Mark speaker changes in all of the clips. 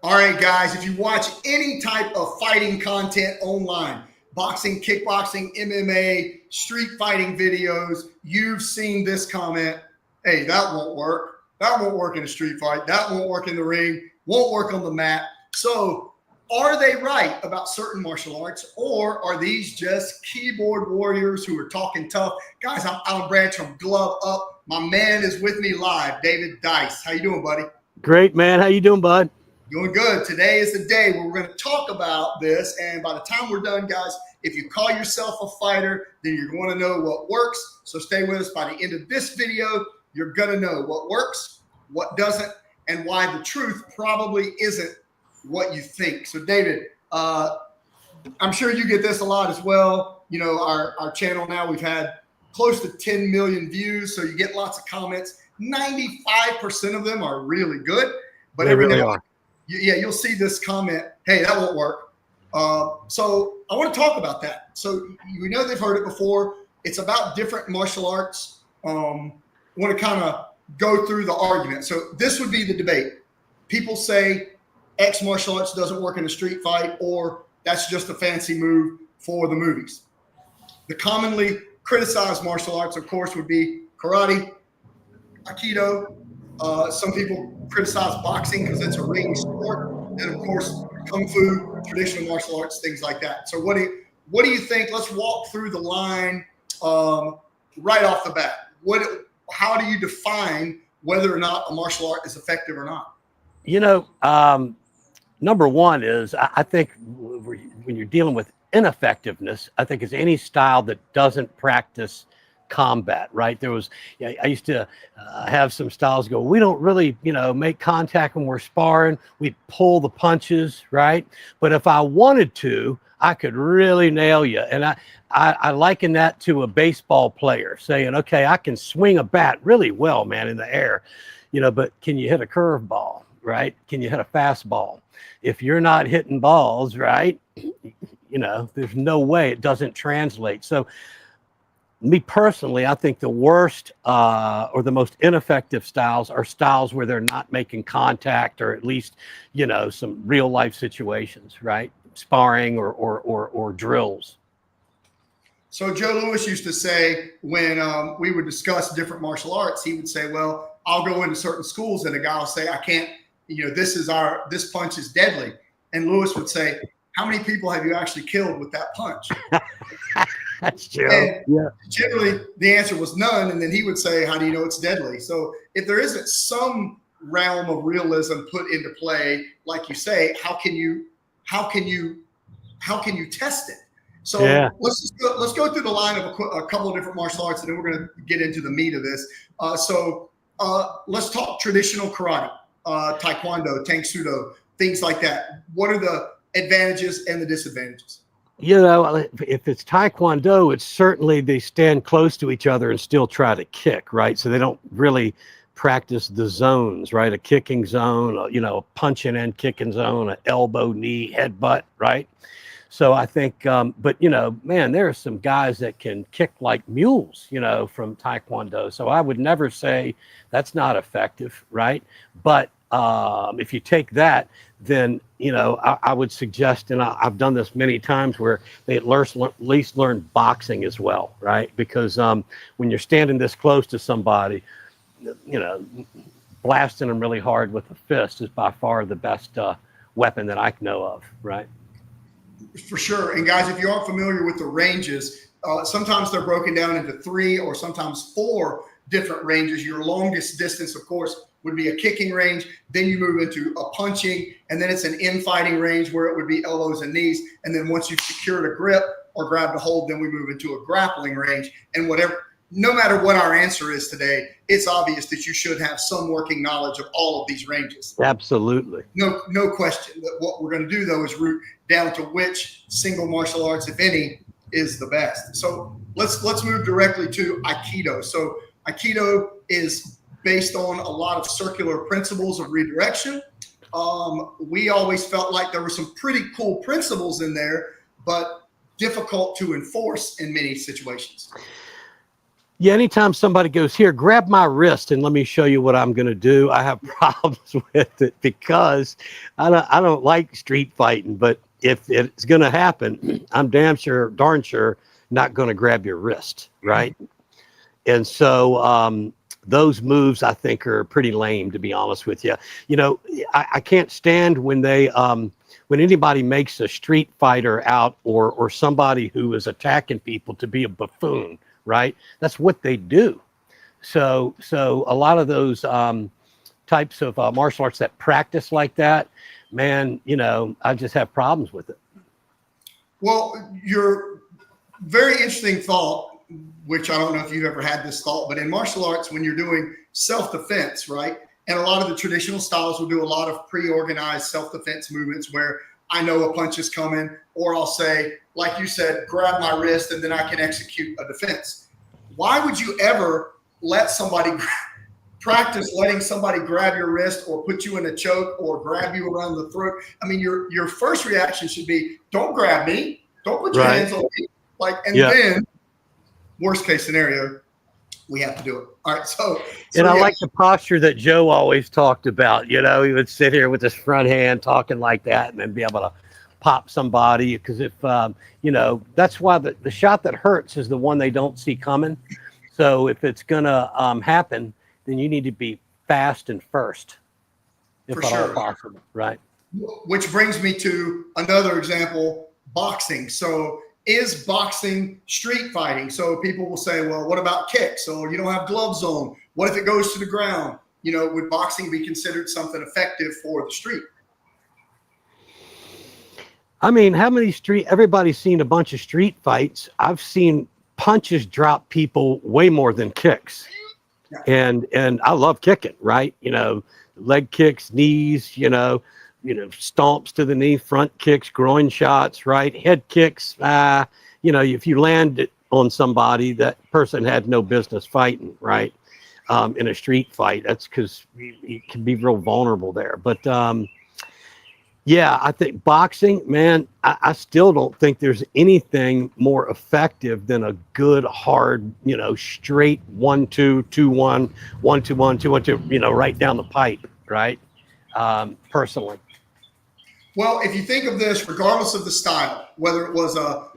Speaker 1: All right, guys, if you watch any type of fighting content online, boxing, kickboxing, MMA, street fighting videos, you've seen this comment. Hey, that won't work. That won't work in a street fight. That won't work in the ring. Won't work on the mat. So are they right about certain martial arts, or are these just keyboard warriors who are talking tough? Guys, I'm Alan Branch from Glove Up. My man is with me live, David Dice. How you doing, buddy?
Speaker 2: Great, man. How you doing, bud?
Speaker 1: Doing good. Today is the day where we're going to talk about this. And by the time we're done, guys, if you call yourself a fighter, then you're going to know what works. So stay with us. By the end of this video, you're going to know what works, what doesn't, and why the truth probably isn't what you think. So David, I'm sure you get this a lot as well. You know, our channel now, we've had close to 10 million views. So you get lots of comments. 95% of them are really good, but every
Speaker 2: really
Speaker 1: now you'll see this comment, hey, that won't work. So I want to talk about that. So we know they've heard it before. It's about different martial arts. I want to kind of go through the argument. So this would be the debate. People say X martial arts doesn't work in a street fight, or that's just a fancy move for the movies. The commonly criticized martial arts, of course, would be karate, aikido. Some people criticize boxing because it's a ring sport, and of course, kung fu, traditional martial arts, things like that. So what do you think? Let's walk through the line right off the bat. How do you define whether or not a martial art is effective or not?
Speaker 2: You know, number one is I think when you're dealing with ineffectiveness, I think it's any style that doesn't practice combat, right? I used to have some styles go, we don't really, make contact when we're sparring. We pull the punches, right? But if I wanted to, I could really nail you. And I liken that to a baseball player saying, okay, I can swing a bat really well, man, in the air, but can you hit a curveball, right? Can you hit a fastball? If you're not hitting balls, right, there's no way it doesn't translate. So me personally, I think the worst or the most ineffective styles are styles where they're not making contact, or at least, some real life situations, right? Sparring or drills.
Speaker 1: So Joe Louis used to say when we would discuss different martial arts, he would say, well, I'll go into certain schools and a guy will say, I can't, this punch is deadly. And Louis would say, how many people have you actually killed with that punch?
Speaker 2: That's true.
Speaker 1: Yeah. Generally, the answer was none. And then he would say, how do you know it's deadly? So if there isn't some realm of realism put into play, like you say, how can you test it? So yeah. Let's go through the line of a couple of different martial arts, and then we're going to get into the meat of this. So let's talk traditional karate, taekwondo, tang sudo, things like that. What are the advantages and the disadvantages?
Speaker 2: If it's taekwondo, it's certainly they stand close to each other and still try to kick, right? So they don't really practice the zones, right? A kicking zone, a punching and kicking zone, an elbow, knee, headbutt, right? So I think, but man, there are some guys that can kick like mules, from taekwondo. So I would never say that's not effective, right? But if you take that, then, I would suggest, and I've done this many times, where they at least learn boxing as well, right? Because when you're standing this close to somebody, blasting them really hard with a fist is by far the best weapon that I know of, right?
Speaker 1: For sure. And guys, if you aren't familiar with the ranges, sometimes they're broken down into 3 or sometimes 4 different ranges. Your longest distance, of course, would be a kicking range. Then you move into a punching, and then it's an infighting range where it would be elbows and knees. And then once you've secured a grip or grabbed a hold, then we move into a grappling range. And no matter what our answer is today, it's obvious that you should have some working knowledge of all of these ranges.
Speaker 2: Absolutely.
Speaker 1: No question. What we're going to do, though, is root down to which single martial arts, if any, is the best. So let's move directly to Aikido. So Aikido is based on a lot of circular principles of redirection. We always felt like there were some pretty cool principles in there, but difficult to enforce in many situations.
Speaker 2: Yeah, anytime somebody goes, here, grab my wrist and let me show you what I'm going to do, I have problems with it because I don't like street fighting. But if it's going to happen, I'm darn sure, not going to grab your wrist, right? And so those moves, I think, are pretty lame, to be honest with you. You know, I can't stand when when anybody makes a street fighter out or somebody who is attacking people to be a buffoon. Right? That's what they do. So a lot of those types of martial arts that practice like that, man, you know, I just have problems with it.
Speaker 1: Well, your very interesting thought, which I don't know if you've ever had this thought, but in martial arts, when you're doing self-defense, right? And a lot of the traditional styles will do a lot of pre-organized self-defense movements where I know a punch is coming, or I'll say, like you said, grab my wrist and then I can execute a defense. Why would you ever let somebody practice letting somebody grab your wrist or put you in a choke or grab you around the throat? I mean, your first reaction should be, don't grab me. Don't put your hands on me. Like, and then worst case scenario, we have to do it. All right. So
Speaker 2: and I like the posture that Joe always talked about. You know, he would sit here with his front hand talking like that and then be able to pop somebody. Because if, you know, that's why the shot that hurts is the one they don't see coming. So if it's going to happen, then you need to be fast and first, if at all possible. Right.
Speaker 1: Which brings me to another example, boxing. So is boxing street fighting? So people will say, well, what about kicks? So you don't have gloves on. What if it goes to the ground? You know, would boxing be considered something effective for the street?
Speaker 2: I mean, everybody's seen a bunch of street fights. I've seen punches drop people way more than kicks. Yeah. And I love kicking, right? You know, leg kicks, knees, you know, stomps to the knee, front kicks, groin shots, right? Head kicks. You know, if you land it on somebody, that person had no business fighting, right? In a street fight, that's because you can be real vulnerable there. But yeah, I think boxing, man, I still don't think there's anything more effective than a good, hard, you know, straight 1-2, 2-1, 1-2-1, 2-1-2, you know, right down the pipe, right? Personally.
Speaker 1: Well, if you think of this, regardless of the style, whether it was a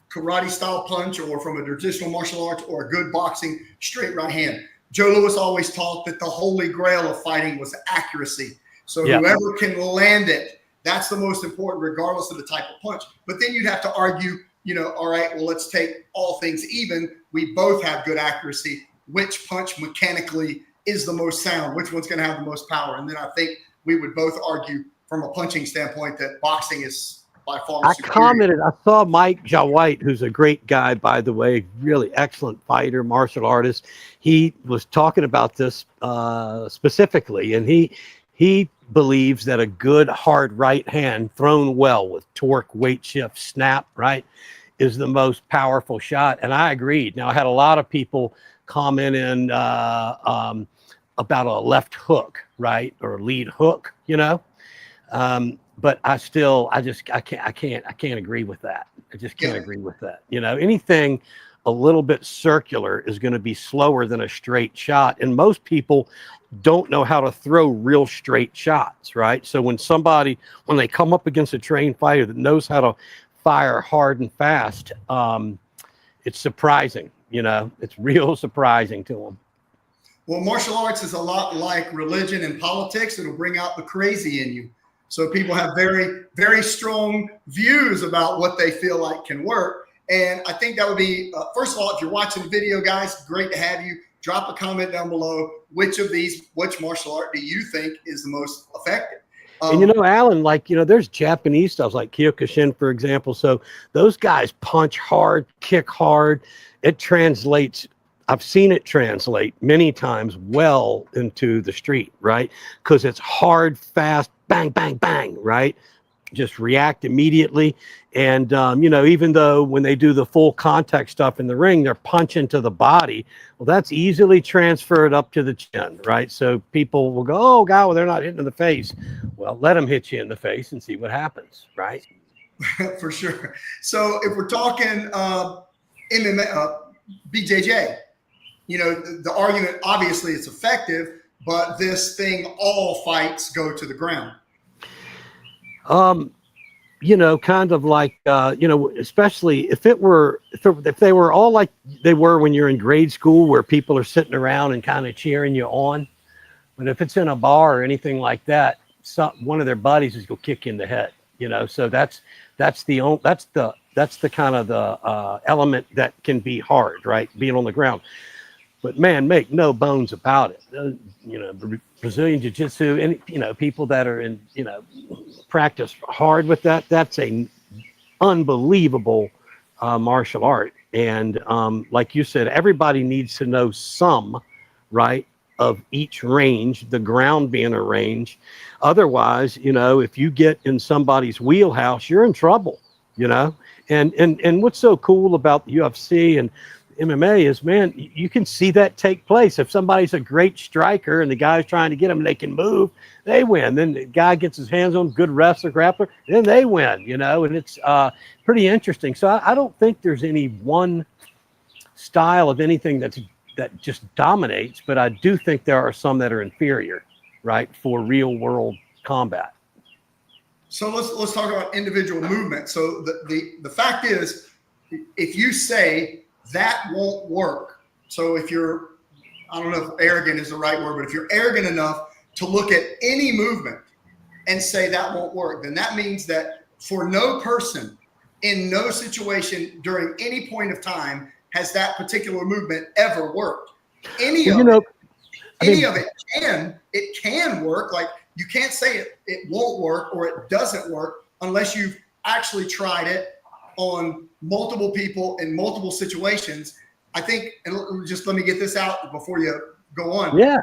Speaker 1: karate style punch or from a traditional martial arts or a good boxing straight right hand, Joe Louis always taught that the holy grail of fighting was accuracy. So whoever can land it, that's the most important, regardless of the type of punch. But then you'd have to argue, you know, all right, well, let's take all things even. We both have good accuracy. Which punch mechanically is the most sound? Which one's going to have the most power? And then I think we would both argue from a punching standpoint that boxing is by far superior.
Speaker 2: I saw Mike Jawite, who's a great guy, by the way, really excellent fighter, martial artist. He was talking about this specifically, and he believes that a good hard right hand thrown well with torque, weight shift, snap, right, is the most powerful shot. And I agreed. Now, I had a lot of people comment in about a left hook, right, or lead hook, you know. But I can't agree with that. I just can't agree with that. You know, anything a little bit circular is going to be slower than a straight shot. And most people don't know how to throw real straight shots, right? So when they come up against a trained fighter that knows how to fire hard and fast, it's surprising, you know, it's real surprising to them.
Speaker 1: Well, martial arts is a lot like religion and politics. It'll bring out the crazy in you. So people have very, very strong views about what they feel like can work. And I think that would be, first of all, if you're watching the video, guys, great to have you. Drop a comment down below. Which martial art do you think is the most effective?
Speaker 2: And, you know, Alan, like, you know, there's Japanese styles like Kyokushin, for example. So those guys punch hard, kick hard. It translates. I've seen it translate many times well into the street, right? Because it's hard, fast, bang, bang, bang, right? Just react immediately. And, you know, even though when they do the full contact stuff in the ring, they're punching to the body. Well, that's easily transferred up to the chin, right? So people will go, oh, God, well, they're not hitting in the face. Well, let them hit you in the face and see what happens, right?
Speaker 1: For sure. So if we're talking MMA, BJJ. The argument, obviously it's effective, but this thing, all fights go to the ground.
Speaker 2: Kind of like, especially if they were all like they were when you're in grade school, where people are sitting around and kind of cheering you on. But if it's in a bar or anything like that, one of their buddies is going to kick you in the head, so that's the kind of the element that can be hard, right? Being on the ground. But man, make no bones about it. Brazilian Jiu-Jitsu, and people that are in, practice hard with that. That's a unbelievable martial art. And like you said, everybody needs to know some, right, of each range, the ground being a range. Otherwise, if you get in somebody's wheelhouse, you're in trouble, And what's so cool about the UFC and MMA is, man, you can see that take place. If somebody's a great striker and the guy's trying to get them and they can move, they win. Then the guy gets his hands on good wrestler, grappler, then they win, and it's pretty interesting. So I don't think there's any one style of anything that just dominates, but I do think there are some that are inferior, right, for real world combat.
Speaker 1: So let's talk about individual movement. So the fact is, if you say that won't work, so if you're, I don't know if arrogant is the right word, but if you're arrogant enough to look at any movement and say that won't work, then that means that for no person in no situation during any point of time has that particular movement ever worked. Any of it can work. Like, you can't say it won't work or it doesn't work unless you've actually tried it on multiple people in multiple situations. I think, and just let me get this out before you go on.
Speaker 2: Yeah.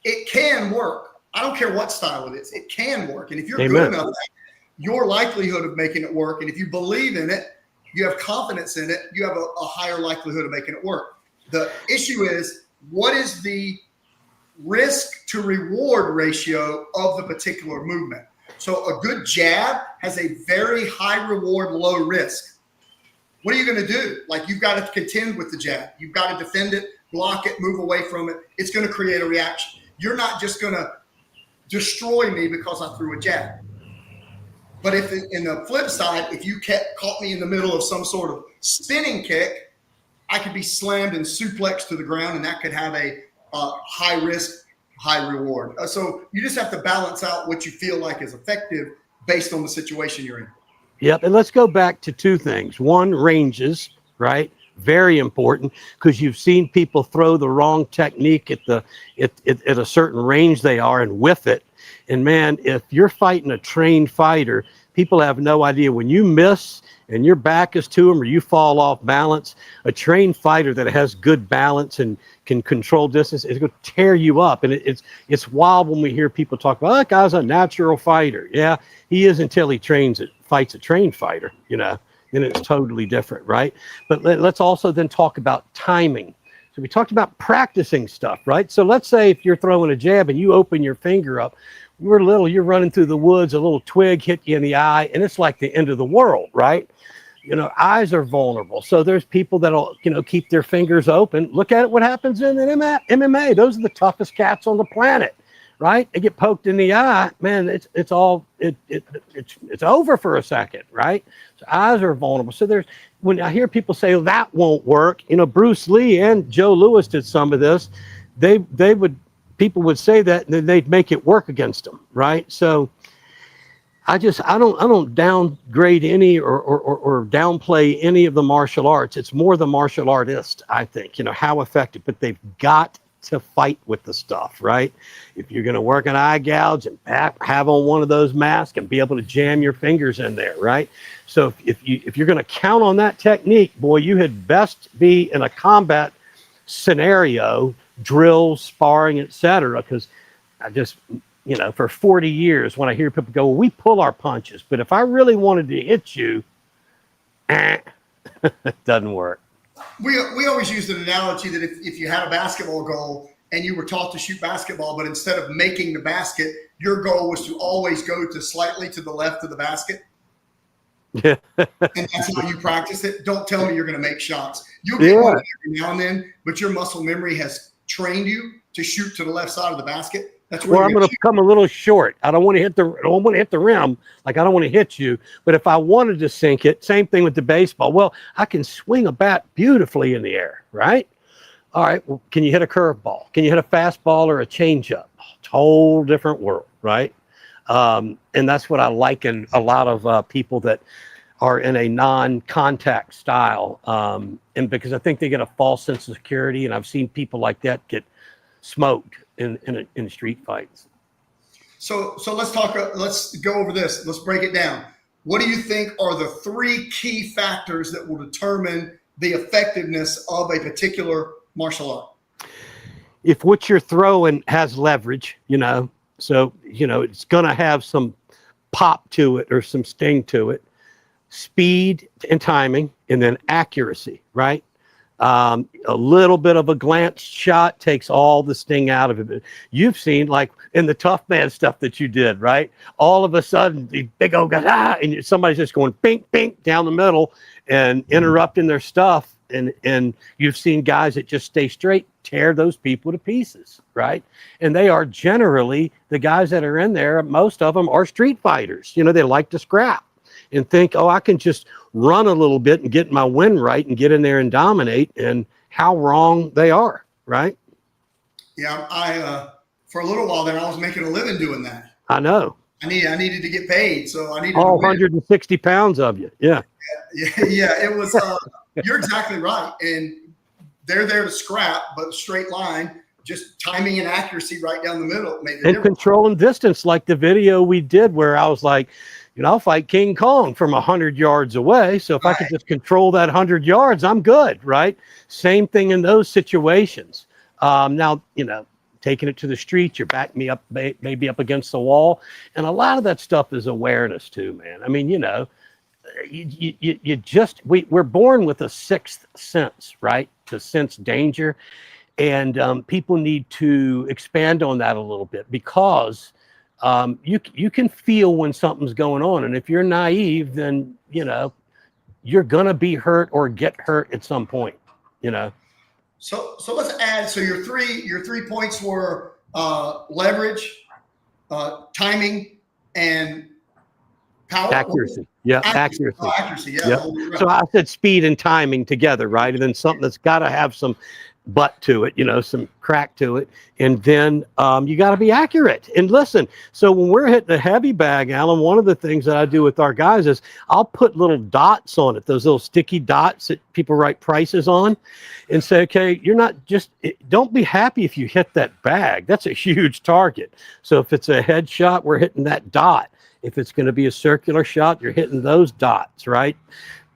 Speaker 1: It can work. I don't care what style it is. It can work. And if you're
Speaker 2: Amen.
Speaker 1: good enough, your likelihood of making it work, and if you believe in it, you have confidence in it, you have a higher likelihood of making it work. The issue is, what is the risk to reward ratio of the particular movement? So a good jab has a very high reward, low risk. What are you going to do? Like, you've got to contend with the jab. You've got to defend it, block it, move away from it. It's going to create a reaction. You're not just going to destroy me because I threw a jab. But if in the flip side, if you caught me in the middle of some sort of spinning kick, I could be slammed and suplexed to the ground, and that could have a high risk, high reward. So you just have to balance out what you feel like is effective based on the situation you're in.
Speaker 2: Yep. And let's go back to two things. One, ranges, right? Very important, because you've seen people throw the wrong technique at a certain range they are and whiff it. And man, if you're fighting a trained fighter, people have no idea when you miss and your back is to them or you fall off balance. A trained fighter that has good balance and can control distance is going to tear you up. And it's wild when we hear people talk about, that guy's a natural fighter. Yeah, he is until he fights a trained fighter, then it's totally different, right? But let's also then talk about timing. So we talked about practicing stuff, right? So let's say if you're throwing a jab and you open your finger up, you're running through the woods, a little twig hit you in the eye, and it's like the end of the world, right? Eyes are vulnerable. So there's people that'll, keep their fingers open. Look at what happens in MMA. Those are the toughest cats on the planet, right? They get poked in the eye, man, it's over for a second, right? So eyes are vulnerable. So when I hear people say, oh, that won't work, Bruce Lee and Joe Louis did some of this, people would say that and then they'd make it work against them, right? So I don't downgrade any or downplay any of the martial arts. It's more the martial artist, I think, how effective, but they've got to fight with the stuff, right? If you're going to work an eye gouge and have on one of those masks and be able to jam your fingers in there, right? So if you're going to count on that technique, boy, you had best be in a combat scenario, drills, sparring, etc. Because I just, for 40 years, when I hear people go, well, we pull our punches, but if I really wanted to hit you, it doesn't work.
Speaker 1: We always used an analogy that if you had a basketball goal and you were taught to shoot basketball, but instead of making the basket, your goal was to always go to slightly to the left of the basket.
Speaker 2: Yeah.
Speaker 1: And that's how you practice it. Don't tell me you're going to make shots. You'll get one every now and then, but your muscle memory has trained you to shoot to the left side of the basket. That's where
Speaker 2: Well, I'm going to come a little short. I don't want to hit the rim. Like, I don't want to hit you. But if I wanted to sink it, same thing with the baseball. Well, I can swing a bat beautifully in the air, right? All right. Well, can you hit a curveball? Can you hit a fastball or a changeup? It's a whole different world, right? And that's what I like in a lot of people that are in a non-contact style. And because I think they get a false sense of security, and I've seen people like that get smoked in street fights.
Speaker 1: So let's talk. Let's go over this. Let's break it down. What do you think are the 3 key factors that will determine the effectiveness of a particular martial art?
Speaker 2: If what you're throwing has leverage, so it's going to have some pop to it or some sting to it, speed and timing, and then accuracy, right? A little bit of a glance shot takes all the sting out of it. You've seen, like, in the tough man stuff that you did, right? All of a sudden, the big old guy, and somebody's just going bink, bink down the middle and interrupting their stuff. And you've seen guys that just stay straight, tear those people to pieces, right? And they are generally the guys that are in there. Most of them are street fighters. They like to scrap and think, oh, I can just run a little bit and get my win right and get in there and dominate, and how wrong they are, right?
Speaker 1: Yeah, I for a little while there, I was making a living doing that.
Speaker 2: I know.
Speaker 1: I needed to get paid, so I needed
Speaker 2: all
Speaker 1: to win.
Speaker 2: 160 pounds of you. Yeah.
Speaker 1: Yeah, it was. You're exactly right, and they're there to scrap, but straight line, just timing and accuracy right down the middle made the difference.
Speaker 2: Controlling distance, like the video we did where I was like, I'll fight King Kong from 100 yards away. So if I could just control that 100 yards, I'm good, right? Same thing in those situations. Now, taking it to the street, you're backing me up, maybe up against the wall. And a lot of that stuff is awareness too, man. I mean, we're born with a sixth sense, right? To sense danger. And people need to expand on that a little bit, because you can feel when something's going on. And if you're naive, then, you're going to be hurt or get hurt at some point,
Speaker 1: So let's add, so your three points were leverage, timing, and power.
Speaker 2: Accuracy. Yeah, accuracy.
Speaker 1: Accuracy, yeah.
Speaker 2: Yep. So I said speed and timing together, right? And then something that's got to have some butt to it, some crack to it. And then you got to be accurate. And listen, so when we're hitting a heavy bag, Alan, one of the things that I do with our guys is I'll put little dots on it, those little sticky dots that people write prices on, and say, okay, don't be happy if you hit that bag. That's a huge target. So if it's a headshot, we're hitting that dot. If it's going to be a circular shot, you're hitting those dots, right?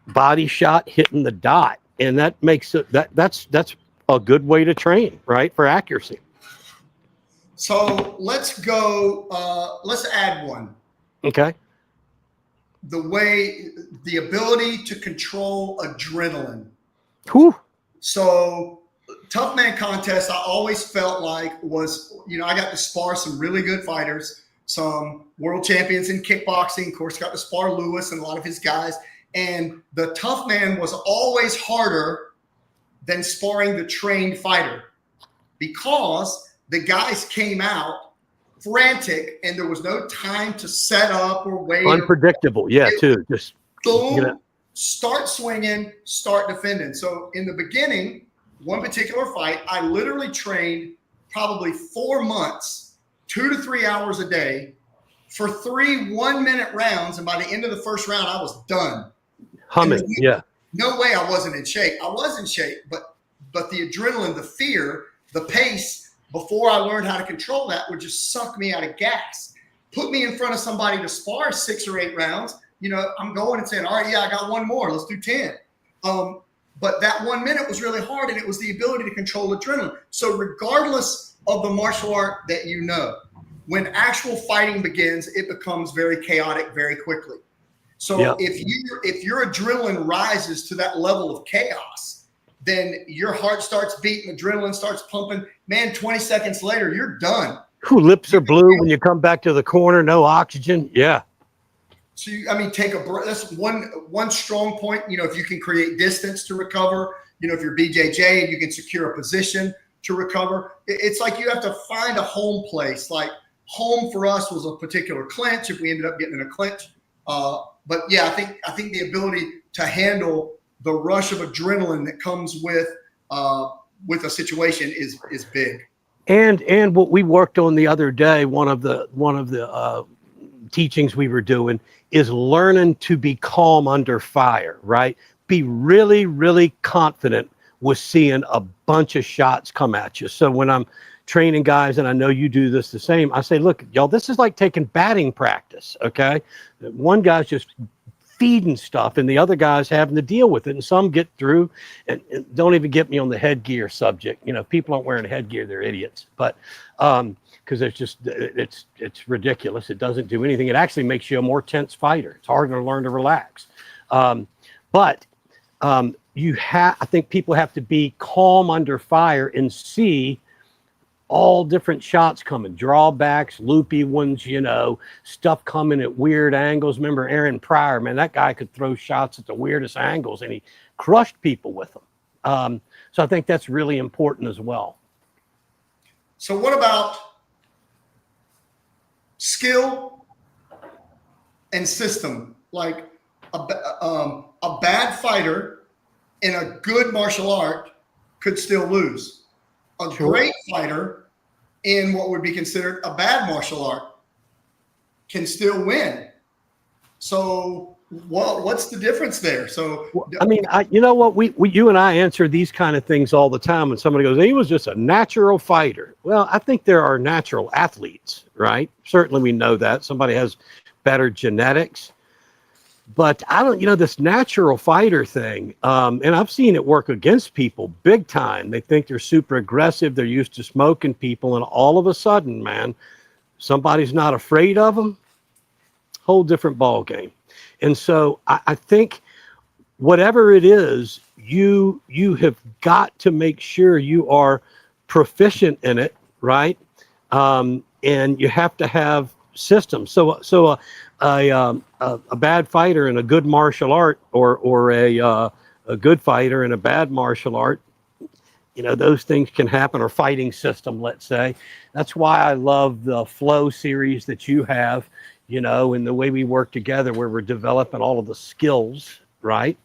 Speaker 2: Body shot, hitting the dot. And that makes it, that's a good way to train, right? For accuracy.
Speaker 1: So let's go, let's add one.
Speaker 2: Okay.
Speaker 1: The ability to control adrenaline.
Speaker 2: Whew.
Speaker 1: So tough man contest, I always felt like was, I got to spar some really good fighters, some world champions in kickboxing. Of course, got to spar Lewis and a lot of his guys. And the tough man was always harder than sparring the trained fighter, because the guys came out frantic and there was no time to set up or wait.
Speaker 2: Unpredictable. Yeah, too. Just
Speaker 1: boom, start swinging, start defending. So in the beginning, one particular fight, I literally trained probably 4 months, 2 to 3 hours a day for 3 1-minute rounds. And by the end of the first round, I was done.
Speaker 2: Humming. Yeah.
Speaker 1: No way I wasn't in shape. I was in shape, but the adrenaline, the fear, the pace, before I learned how to control that, would just suck me out of gas. Put me in front of somebody to spar 6 or 8 rounds. I'm going and saying, all right, yeah, I got one more. Let's do 10. But that 1 minute was really hard, and it was the ability to control adrenaline. So regardless of the martial art that when actual fighting begins, it becomes very chaotic very quickly. So if your adrenaline rises to that level of chaos, then your heart starts beating, adrenaline starts pumping. Man, 20 seconds later, you're done.
Speaker 2: Lips are blue when you come back to the corner, no oxygen. Yeah.
Speaker 1: So I mean, take a breath. That's one strong point. You know, if you can create distance to recover, you know, if you're BJJ and you can secure a position to recover, it's like you have to find a home place. Like home for us was a particular clinch. If we ended up getting in a clinch, but yeah, I think the ability to handle the rush of adrenaline that comes with a situation is big.
Speaker 2: And what we worked on the other day, one of the teachings we were doing is learning to be calm under fire, right? Be really, really confident with seeing a bunch of shots come at you. So when I'm training guys, and I know you do this the same, I say, look, y'all, this is like taking batting practice, okay? One guy's just feeding stuff and the other guy's having to deal with it. And some get through, and don't even get me on the headgear subject. You know, people aren't wearing headgear, they're idiots. But because it's ridiculous. It doesn't do anything. It actually makes you a more tense fighter. It's harder to learn to relax. But I think people have to be calm under fire and see all different shots coming, drawbacks, loopy ones, you know, stuff coming at weird angles. Remember Aaron Pryor, man, that guy could throw shots at the weirdest angles and he crushed people with them. So I think that's really important as well.
Speaker 1: So what about skill and system? Like a bad fighter in a good martial art could still lose. A great fighter in what would be considered a bad martial art can still win. So what's the difference there? So
Speaker 2: I mean, you know what, you and I answer these kind of things all the time when somebody goes, he was just a natural fighter. Well, I think there are natural athletes, right? Certainly we know that somebody has better genetics. But I don't, you know, this natural fighter thing, and I've seen it work against people big time. They think they're super aggressive. They're used to smoking people. And all of a sudden, man, somebody's not afraid of them. Whole different ball game. And so I think whatever it is, you have got to make sure you are proficient in it, right? And you have to have systems. So a bad fighter in a good martial art, or a good fighter in a bad martial art, you know, those things can happen. Or fighting system, let's say. That's why I love the Flow series that you have, you know, and the way we work together, where we're developing all of the skills, right?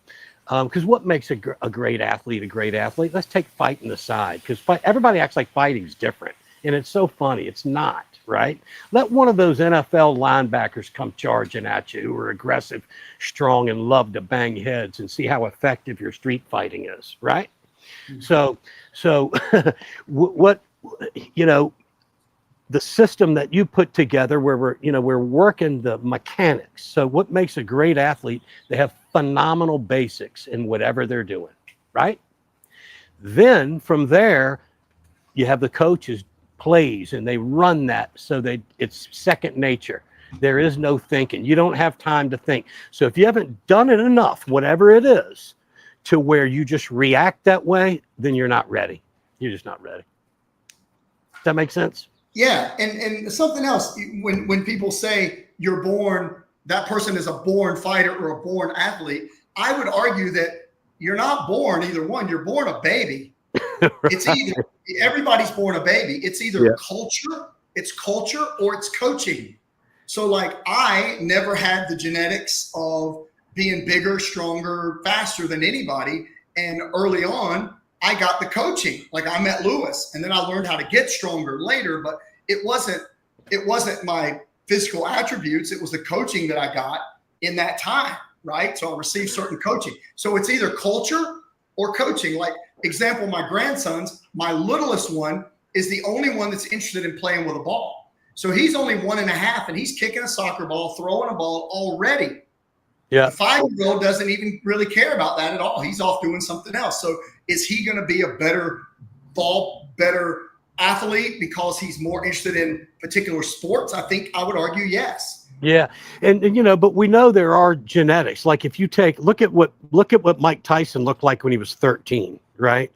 Speaker 2: Because what makes a great athlete a great athlete? Let's take fighting aside, because everybody acts like fighting's different, and it's so funny. It's not. Right? Let one of those NFL linebackers come charging at you who are aggressive, strong, and love to bang heads, and see how effective your street fighting is, right? Mm-hmm. So what, you know, the system that you put together, where we're working the mechanics. So what makes a great athlete? They have phenomenal basics in whatever they're doing, right? Then from there, you have the coaches plays, and they run that so it's second nature. There is no thinking. You don't have time to think. So if you haven't done it enough, whatever it is, to where you just react that way, then you're not ready. You're just not ready. Does that make sense?
Speaker 1: Yeah. And something else, when people say you're born, that person is a born fighter or a born athlete, I would argue that you're not born either one. You're born a baby. Right. It's either, everybody's born a baby. It's either culture or it's coaching. So like, I never had the genetics of being bigger, stronger, faster than anybody. And early on, I got the coaching. Like, I met Lewis, and then I learned how to get stronger later, but it wasn't my physical attributes. It was the coaching that I got in that time. Right. So I received certain coaching. So it's either culture or coaching. Like, example, my grandsons, my littlest one is the only one that's interested in playing with a ball. So he's only 1.5, and he's kicking a soccer ball, throwing a ball already. Yeah. The 5-year-old doesn't even really care about that at all. He's off doing something else. So is he going to be a better athlete because he's more interested in particular sports? I think I would argue yes.
Speaker 2: Yeah. And you know, but we know there are genetics. Like, if you look at what Mike Tyson looked like when he was 13, right?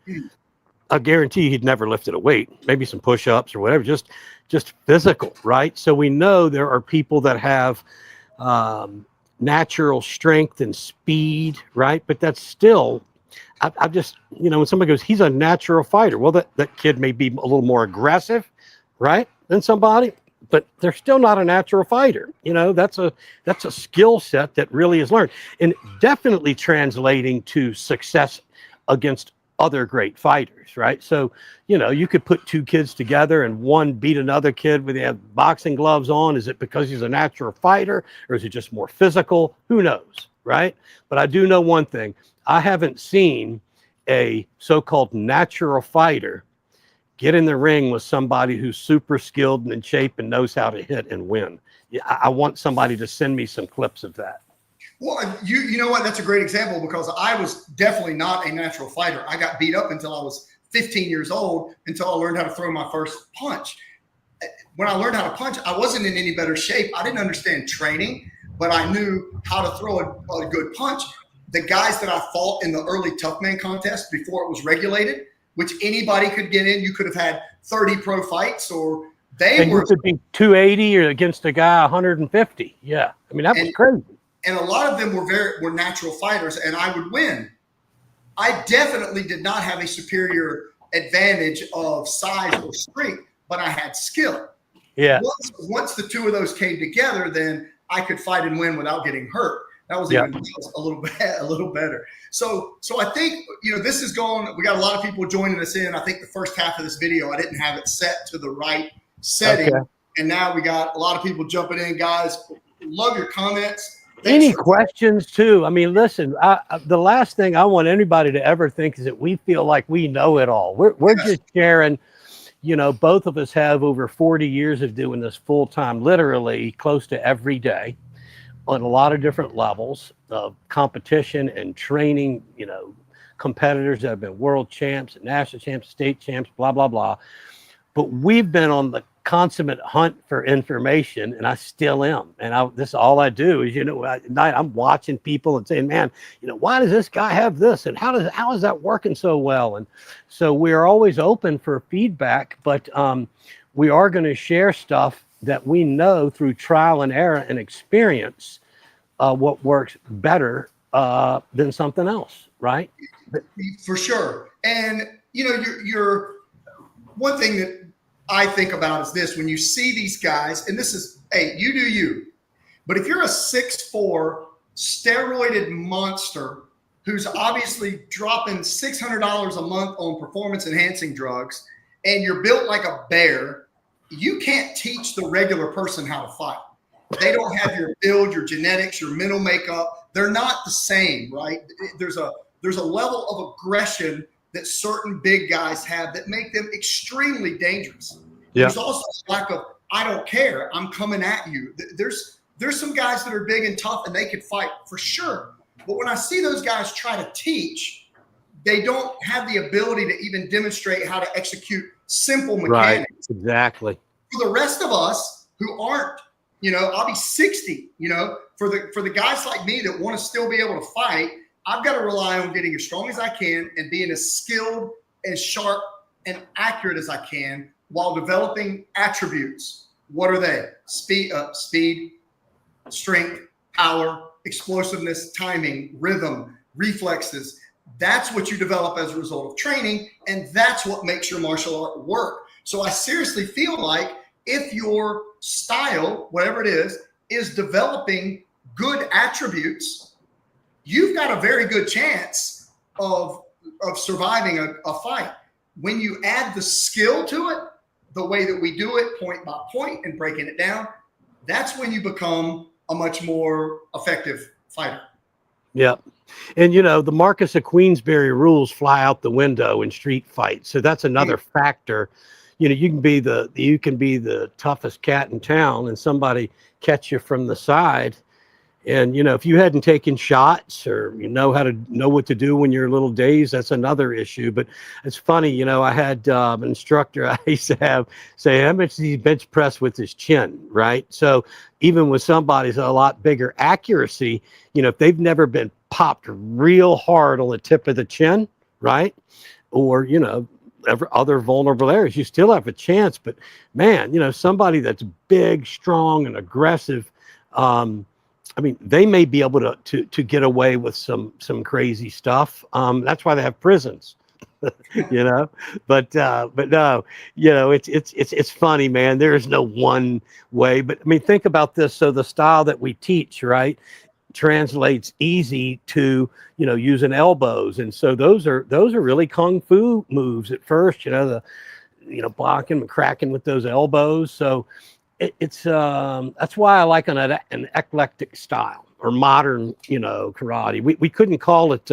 Speaker 2: I guarantee he'd never lifted a weight, maybe some push-ups or whatever, just physical, right? So we know there are people that have natural strength and speed, right? But that's still, I just, when somebody goes, he's a natural fighter. Well, that kid may be a little more aggressive, right, than somebody, but they're still not a natural fighter. That's a skill set that really is learned, and definitely translating to success against other great fighters, right? So, you could put two kids together and one beat another kid with boxing gloves on. Is it because he's a natural fighter, or is it just more physical? Who knows, right? But I do know one thing. I haven't seen a so-called natural fighter get in the ring with somebody who's super skilled and in shape and knows how to hit and win. Yeah, I want somebody to send me some clips of that.
Speaker 1: Well, you know what? That's a great example, because I was definitely not a natural fighter. I got beat up until I was 15 years old, until I learned how to throw my first punch. When I learned how to punch, I wasn't in any better shape. I didn't understand training, but I knew how to throw a good punch. The guys that I fought in the early tough man contest before it was regulated, which anybody could get in, you could have had 30 pro fights, or
Speaker 2: you could be 280 or against a guy 150. Yeah. I mean, that was crazy.
Speaker 1: And a lot of them were natural fighters, and I would win. I definitely did not have a superior advantage of size or strength, but I had skill.
Speaker 2: Yeah.
Speaker 1: Once the two of those came together, then I could fight and win without getting hurt. That was even a little better. So I think, this is going, we got a lot of people joining us in. I think the first half of this video, I didn't have it set to the right setting. Okay. And now we got a lot of people jumping in, guys. Love your comments.
Speaker 2: Any questions too? I mean, listen, the last thing I want anybody to ever think is that we feel like we know it all. We're just sharing, both of us have over 40 years of doing this full time, literally close to every day, on a lot of different levels of competition and training, competitors that have been world champs and national champs, state champs, blah, blah, blah. But we've been on the consummate hunt for information, and I still am. And this is all I do is, at night I'm watching people and saying, man, why does this guy have this? And how is that working so well? And so we're always open for feedback, but we are going to share stuff that we know through trial and error and experience, what works better than something else, right?
Speaker 1: For sure. And, you're one thing that I think about is this: when you see these guys, and this is, hey, you do you, but if you're a 6'4" steroided monster who's obviously dropping $600 a month on performance enhancing drugs, and you're built like a bear, you can't teach the regular person how to fight. They don't have your build, your genetics, your mental makeup. They're not the same, right? There's a level of aggression that certain big guys have that make them extremely dangerous. Yeah. There's also a lack of, I don't care, I'm coming at you. There's some guys that are big and tough and they could fight for sure. But when I see those guys try to teach, they don't have the ability to even demonstrate how to execute simple mechanics.
Speaker 2: Right, exactly.
Speaker 1: For the rest of us who aren't, I'll be 60, for the guys like me that want to still be able to fight, I've got to rely on getting as strong as I can and being as skilled, as sharp, and accurate as I can while developing attributes. What are they? Speed, strength, power, explosiveness, timing, rhythm, reflexes. That's what you develop as a result of training, and that's what makes your martial art work. So I seriously feel like if your style, whatever it is developing good attributes, you've got a very good chance of surviving a fight. When you add the skill to it, the way that we do it, point by point and breaking it down, that's when you become a much more effective fighter.
Speaker 2: Yeah. And, the Marcus of Queensberry rules fly out the window in street fights. So that's another factor. You can be the toughest cat in town and somebody catch you from the side. And, if you hadn't taken shots or know what to do when you're a little dazed, that's another issue. But it's funny, I had an instructor I used to have say, how much does he bench press with his chin, right? So even with somebody's a lot bigger accuracy, if they've never been popped real hard on the tip of the chin, right? Or, other vulnerable areas, you still have a chance. But man, somebody that's big, strong, and aggressive, I mean, they may be able to get away with some crazy stuff. That's why they have prisons, you know. But no, you know, it's funny, man. There is no one way. But I mean, think about this. So the style that we teach, right, translates easy to, you know, using elbows, and so those are really kung fu moves at first. You know, blocking and cracking with those elbows. So it's that's why I like an eclectic style or modern, you know, karate. We couldn't call it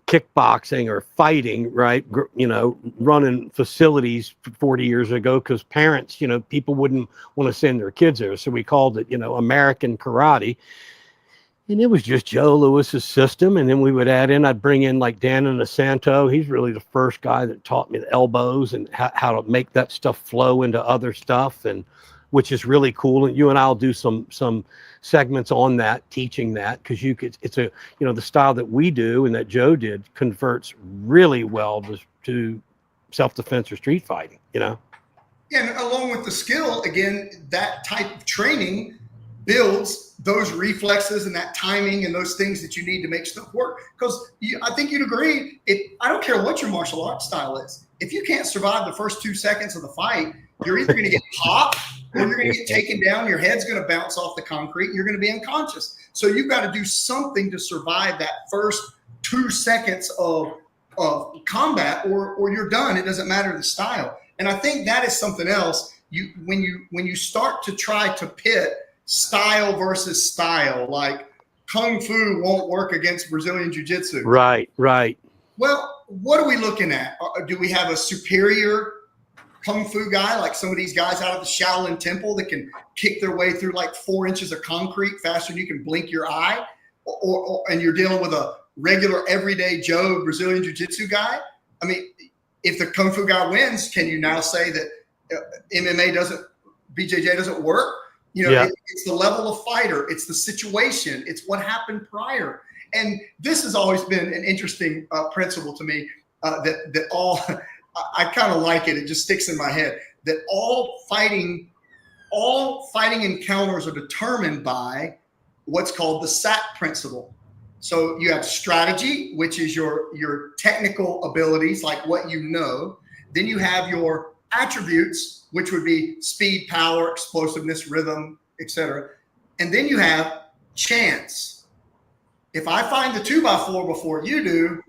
Speaker 2: kickboxing or fighting, right? You know, running facilities 40 years ago because parents, you know, people wouldn't want to send their kids there. So we called it, you know, American karate. And it was just Joe Lewis's system. And then we would I'd bring in like Dan Inosanto. He's really the first guy that taught me the elbows and how to make that stuff flow into other stuff, and which is really cool. And you and I'll do some segments on that, teaching that, because it's a, you know, the style that we do and that Joe did converts really well to self-defense or street fighting, you know?
Speaker 1: Yeah, and along with the skill, again, that type of training builds those reflexes and that timing and those things that you need to make stuff work. Because I think you'd agree, I don't care what your martial arts style is. If you can't survive the first 2 seconds of the fight, you're either going to get popped or you're going to get taken down. Your head's going to bounce off the concrete and you're going to be unconscious. So you've got to do something to survive that first 2 seconds of combat, or you're done. It doesn't matter the style. And I think that is something else. When you start to try to pit style versus style, like kung fu won't work against Brazilian jiu-jitsu.
Speaker 2: Right.
Speaker 1: Well, what are we looking at? Do we have a superior kung fu guy, like some of these guys out of the Shaolin Temple that can kick their way through like 4 inches of concrete faster than you can blink your eye? And you're dealing with a regular everyday Joe Brazilian jiu-jitsu guy? I mean, if the kung fu guy wins, can you now say that BJJ doesn't work? You know, yeah. It's the level of fighter. It's the situation. It's what happened prior. And this has always been an interesting principle to me, that all, I kind of like it. It just sticks in my head that all fighting encounters are determined by what's called the SAT principle. So you have strategy, which is your technical abilities, like what you know. Then you have your attributes, which would be speed, power, explosiveness, rhythm, etc. And then you have chance. If I find the 2x4 before you do,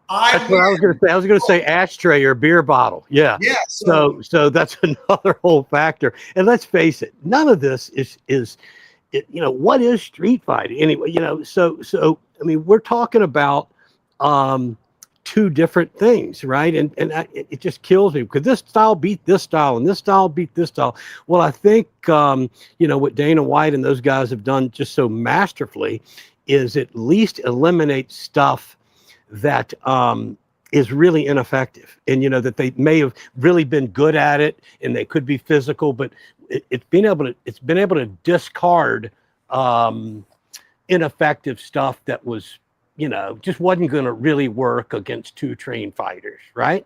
Speaker 2: that's what I was going to say. I was going to say ashtray or beer bottle. Yeah.
Speaker 1: Yeah.
Speaker 2: So that's another whole factor. And let's face it, none of this is you know, what is street fighting anyway? You know, so I mean, we're talking about two different things, right? And it just kills me because this style beat this style and this style beat this style. Well, I think you know, what Dana White and those guys have done just so masterfully is at least eliminate stuff that is really ineffective, and you know, that they may have really been good at it and they could be physical, but it's been able to discard ineffective stuff that was, you know, just wasn't going to really work against two trained fighters, right?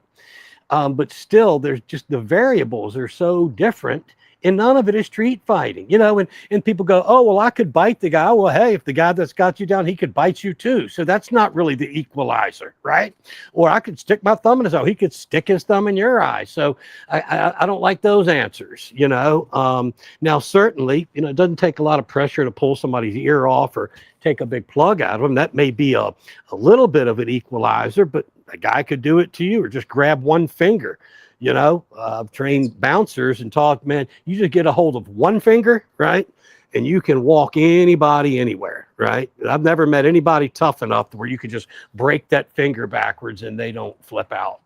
Speaker 2: But still, there's just the variables are so different, and none of it is street fighting, you know. And people go, oh, well, I could bite the guy. Well, hey, if the guy that's got you down, he could bite you too. So that's not really the equalizer, right? Or I could stick my thumb in his eye. He could stick his thumb in your eye. So I don't like those answers, you know. Now, certainly, you know, it doesn't take a lot of pressure to pull somebody's ear off or take a big plug out of them. That may be a little bit of an equalizer, but a guy could do it to you, or just grab one finger. You know, I've trained bouncers and taught, man, you just get a hold of one finger, right? And you can walk anybody anywhere, right? I've never met anybody tough enough where you could just break that finger backwards and they don't flip out.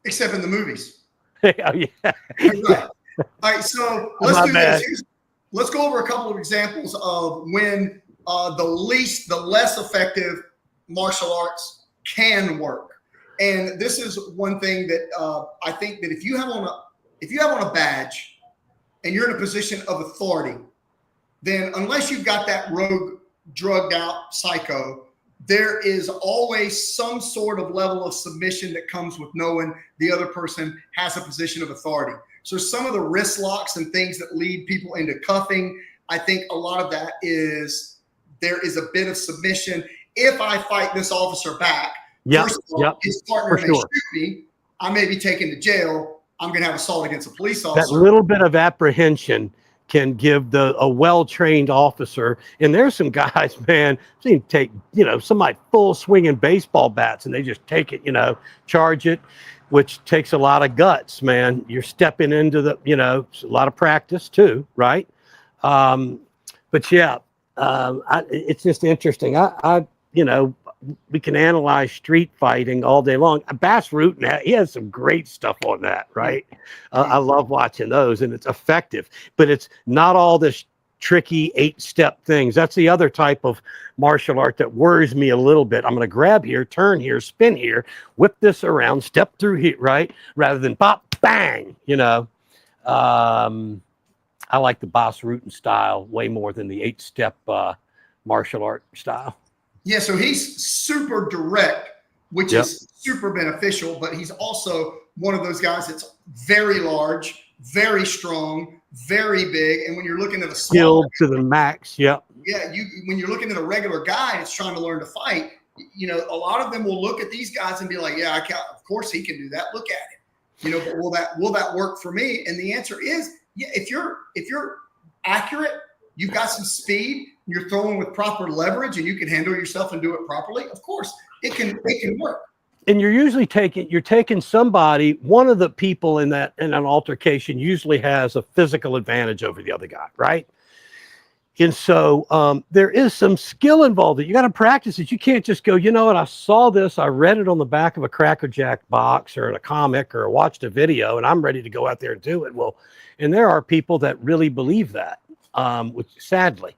Speaker 1: Except in the movies.
Speaker 2: Oh, yeah.
Speaker 1: Right. All right, so let's do this. Let's go over a couple of examples of when the less effective martial arts can work. And this is one thing that I think that if you have on a badge and you're in a position of authority, then unless you've got that rogue, drugged out psycho, there is always some sort of level of submission that comes with knowing the other person has a position of authority. So some of the wrist locks and things that lead people into cuffing, I think a lot of that is there is a bit of submission. If I fight this officer back, first of all, his partner may shoot me. I may be taken to jail. I'm going to have assault against a police officer.
Speaker 2: That little bit of apprehension can give a well-trained officer. And there's some guys, man, they take, somebody full swinging baseball bats and they just take it, charge it, which takes a lot of guts, man. You're stepping into a lot of practice too, right? But yeah, it's just interesting. We can analyze street fighting all day long. Bas Rutten, he has some great stuff on that, right? I love watching those, and it's effective. But it's not all this tricky 8-step things. That's the other type of martial art that worries me a little bit. I'm going to grab here, turn here, spin here, whip this around, step through here, right? Rather than pop, bang, I like the Bas Rutten style way more than the 8-step martial art style.
Speaker 1: Yeah, so he's super direct, which is super beneficial, but he's also one of those guys that's very large, very strong, very big. And when you're looking at a
Speaker 2: skilled to the max,
Speaker 1: when you're looking at a regular guy that's trying to learn to fight, a lot of them will look at these guys and be like, yeah, of course he can do that. Look at it. But will that work for me? And the answer is, yeah, if you're accurate, you've got some speed, you're throwing with proper leverage, and you can handle yourself and do it properly, of course it can work.
Speaker 2: And you're usually taking somebody, one of the people in an altercation usually has a physical advantage over the other guy, right? And so there is some skill involved. You got to practice it. You can't just go, you know what, I saw this, I read it on the back of a Cracker Jack box or in a comic or watched a video, and I'm ready to go out there and do it. Well, and there are people that really believe that, which sadly.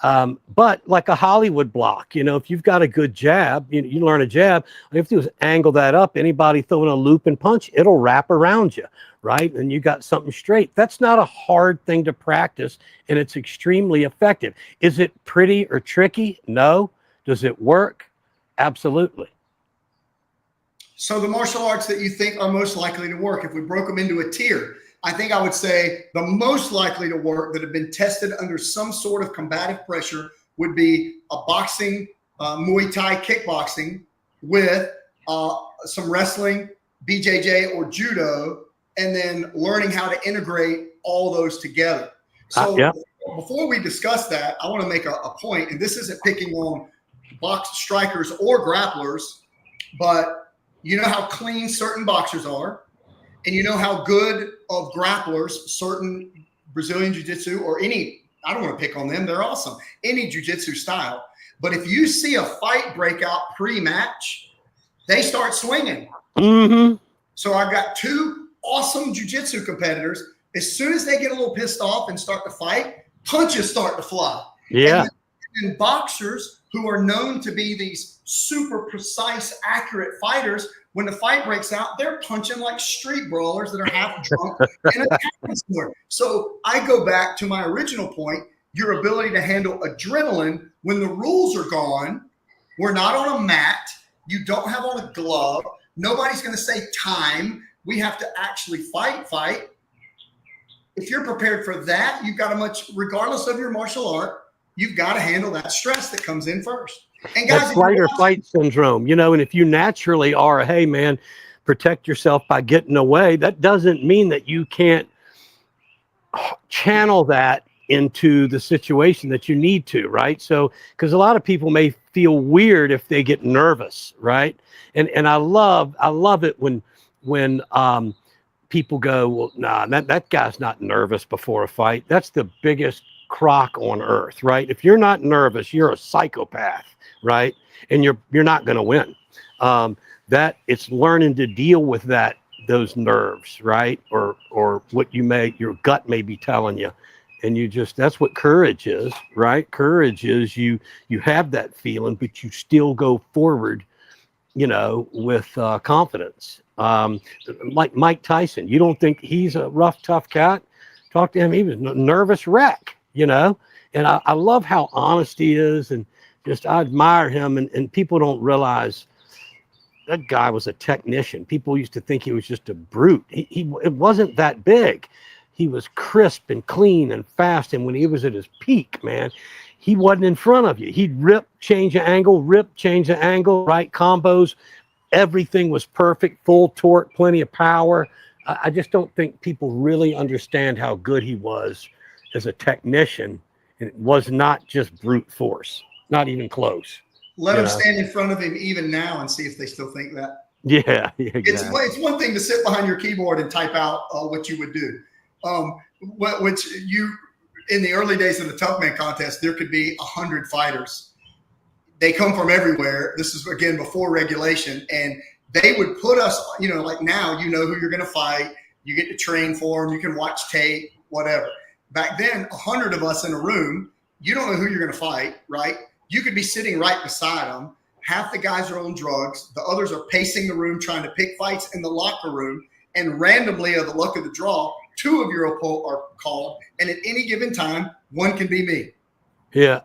Speaker 2: But like a Hollywood block, if you've got a good jab, you learn a jab, all you have to do is angle that up. Anybody throwing a loop and punch, it'll wrap around you, right? And you got something straight. That's not a hard thing to practice, and it's extremely effective. Is it pretty or tricky? No. Does it work? Absolutely.
Speaker 1: So the martial arts that you think are most likely to work, if we broke them into a tier, I think I would say the most likely to work that have been tested under some sort of combative pressure would be a boxing, Muay Thai, kickboxing with some wrestling, BJJ or judo, and then learning how to integrate all those together. So before we discuss that, I want to make a point, and this isn't picking on box strikers or grapplers, but you know how clean certain boxers are. And you know how good of grapplers certain Brazilian jiu-jitsu or any, I don't want to pick on them, they're awesome, any jiu-jitsu style. But if you see a fight break out pre-match, they start swinging. Mm-hmm. So I've got 2 awesome jiu-jitsu competitors. As soon as they get a little pissed off and start to fight, punches start to fly.
Speaker 2: Yeah.
Speaker 1: And boxers who are known to be these super precise, accurate fighters, when the fight breaks out, they're punching like street brawlers that are half drunk and attacking someone. So I go back to my original point, your ability to handle adrenaline when the rules are gone. We're not on a mat. You don't have on a glove. Nobody's going to say time. We have to actually fight. If you're prepared for that, you've got regardless of your martial art, you've got to handle that stress that comes in first. And guys,
Speaker 2: that's fight or flight syndrome, and if you naturally are, hey man, protect yourself by getting away, that doesn't mean that you can't channel that into the situation that you need to, right? So, because a lot of people may feel weird if they get nervous, right? And I love it when people go, well, nah, that guy's not nervous before a fight. That's the biggest crock on earth, right? If you're not nervous, you're a psychopath, right? And you're not going to win. That it's learning to deal with those nerves, right? Or what your gut may be telling you. And that's what courage is, right? Courage is you have that feeling, but you still go forward, with confidence. Like Mike Tyson, you don't think he's a rough, tough cat? Talk to him. He was a nervous wreck, and I love how honest he is, and just I admire him, and people don't realize that guy was a technician. People used to think he was just a brute. It wasn't that big. he was crisp and clean and fast. And when he was at his peak, man, he wasn't in front of you. He'd rip, change the angle, right combos. Everything was perfect, full torque, plenty of power. I just don't think people really understand how good he was as a technician. And it was not just brute force, not even close.
Speaker 1: Let them stand in front of him even now and see if they still think that.
Speaker 2: Yeah, exactly.
Speaker 1: It's one thing to sit behind your keyboard and type out what you would do. Which you, in the early days of the Toughman contest, there could be 100 fighters. They come from everywhere. This is, again, before regulation. And they would put us, like now, who you're going to fight. You get to train for them. You can watch tape, whatever. Back then, 100 of us in a room, you don't know who you're going to fight, right? You could be sitting right beside them. Half the guys are on drugs. The others are pacing the room, trying to pick fights in the locker room. And randomly, of the luck of the draw, 2 of your opponents are called. And at any given time, one can be me.
Speaker 2: Yeah.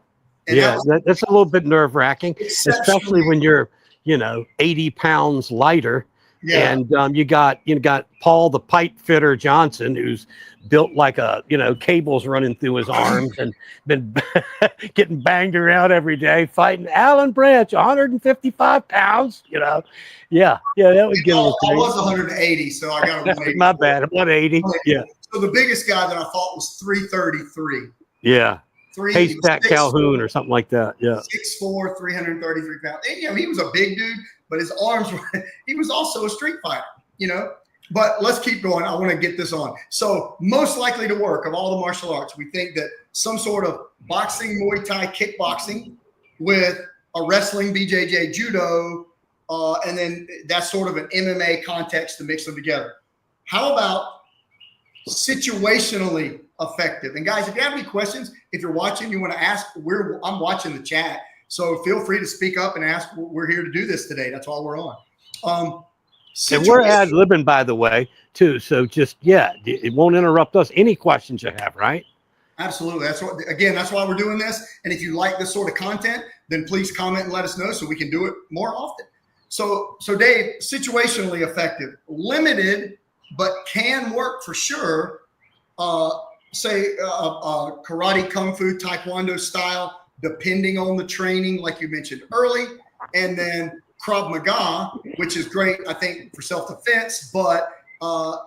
Speaker 2: And that's a little bit nerve-wracking, especially when you're, 80 pounds lighter. Yeah. And you got Paul the pipe fitter Johnson, who's built like a, cables running through his arms and been getting banged around every day, fighting Alan Branch, 155 pounds, Yeah, that would get a little crazy.
Speaker 1: I was 180, so I got a 180.
Speaker 2: My bad, 180. Yeah.
Speaker 1: So the biggest guy that I fought was 333.
Speaker 2: Yeah. Haystack Calhoun or something like that. Yeah.
Speaker 1: 6'4", 333 pounds. And, he was a big dude, but his arms were, he was also a street fighter, But let's keep going. I want to get this on. So most likely to work of all the martial arts, we think that some sort of boxing, Muay Thai, kickboxing with a wrestling, BJJ, judo, and then that's sort of an MMA context to mix them together. How about situationally effective? And guys, if you have any questions, if you're watching, you want to ask, I'm watching the chat. So feel free to speak up and ask. We're here to do this today. That's all we're on.
Speaker 2: And we're ad-libbing, by the way, too. So just, it won't interrupt us. Any questions you have, right?
Speaker 1: Absolutely. That's why we're doing this. And if you like this sort of content, then please comment and let us know so we can do it more often. So Dave, situationally effective, limited, but can work for sure. Say karate, kung fu, taekwondo style, depending on the training, like you mentioned early, and then Krav Maga, which is great, I think, for self-defense, but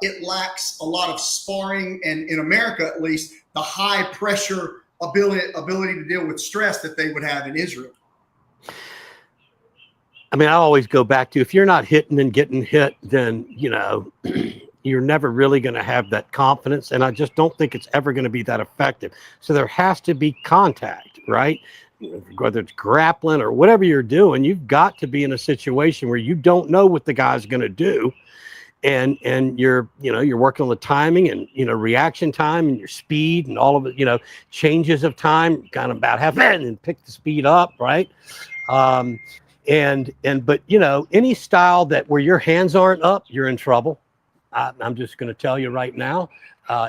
Speaker 1: it lacks a lot of sparring, and in America, at least, the high pressure ability to deal with stress that they would have in Israel.
Speaker 2: I mean, I always go back to, if you're not hitting and getting hit, then, you're never really going to have that confidence. And I just don't think it's ever going to be that effective. So there has to be contact, right? Whether it's grappling or whatever you're doing, you've got to be in a situation where you don't know what the guy's going to do. And you're working on the timing and, reaction time and your speed and all of it, changes of time, kind of about half and pick the speed up. Right. But any style where your hands aren't up, you're in trouble. I'm just going to tell you right now,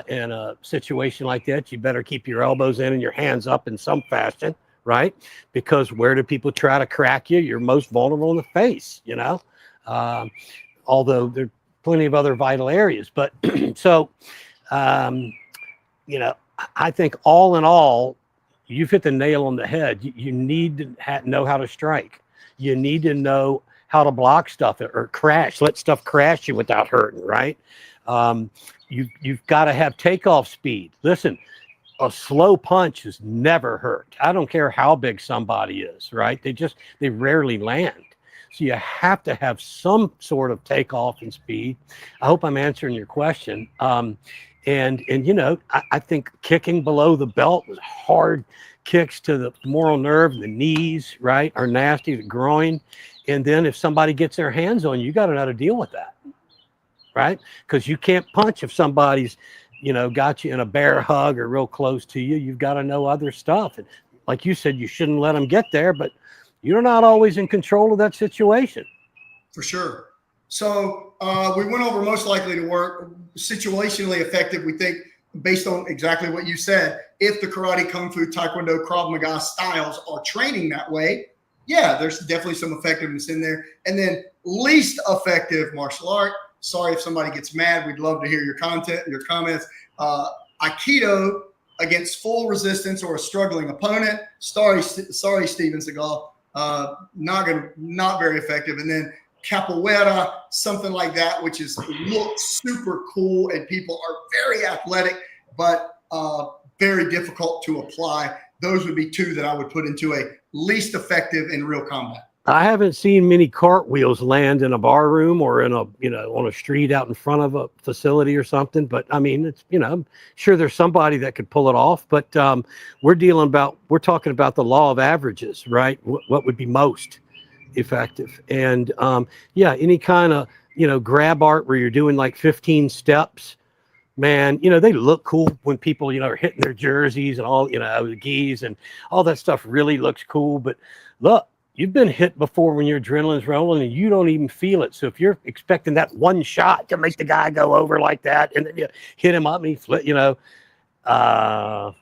Speaker 2: in a situation like that, you better keep your elbows in and your hands up in some fashion, right? Because where do people try to crack you? You're most vulnerable in the face, although there are plenty of other vital areas. But I think all in all, you've hit the nail on the head. You need to know how to strike. You need to know how to block stuff or let stuff crash you without hurting, right? You've got to have takeoff speed. Listen, a slow punch has never hurt. I don't care how big somebody is, right? They rarely land. So you have to have some sort of takeoff and speed. I hope I'm answering your question. I think kicking below the belt with hard kicks to the femoral nerve, the knees, right, are nasty, the groin. And then if somebody gets their hands on you, you got to know how to deal with that, right? Because you can't punch if somebody's, got you in a bear hug or real close to you. You've got to know other stuff. And like you said, you shouldn't let them get there, but you're not always in control of that situation.
Speaker 1: For sure. So we went over most likely to work, situationally effective, we think, based on exactly what you said. If the karate, kung fu, taekwondo, Krav Maga styles are training that way, there's definitely some effectiveness in there. And then least effective martial art. Sorry if somebody gets mad. We'd love to hear your content, your comments. Aikido against full resistance or a struggling opponent. Sorry, Steven Seagal. Not very effective. And then capoeira, something like that, which looks super cool, and people are very athletic, but very difficult to apply. Those would be two that I would put into a least effective in real combat.
Speaker 2: I haven't seen many cartwheels land in a bar room or in on a street out in front of a facility or something. But I mean, it's, I'm sure there's somebody that could pull it off, but we're talking about the law of averages, right? What would be most effective? And any kind of, grab art where you're doing like 15 steps, man, they look cool when people, are hitting their jerseys and all, the gis and all that stuff really looks cool. But look, you've been hit before when your adrenaline's rolling and you don't even feel it. So if you're expecting that one shot to make the guy go over like that and then you hit him up and he flip, I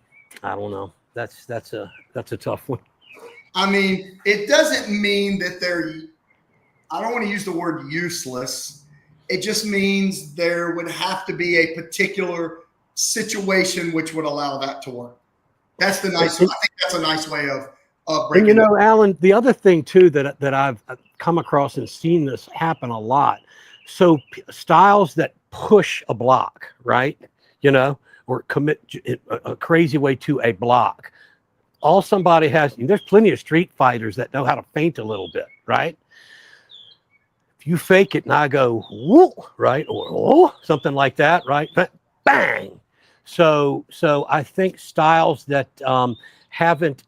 Speaker 2: don't know. That's a tough one.
Speaker 1: I mean, it doesn't mean that I don't want to use the word useless. It just means there would have to be a particular situation which would allow that to work. I think that's a nice way of breaking.
Speaker 2: And Alan, the other thing too that I've come across and seen this happen a lot. So styles that push a block, right? Or commit a crazy way to a block. All somebody has, there's plenty of street fighters that know how to feint a little bit, right? If you fake it and I go, whoa, right? Or something like that, right? Bang. So I think styles that haven't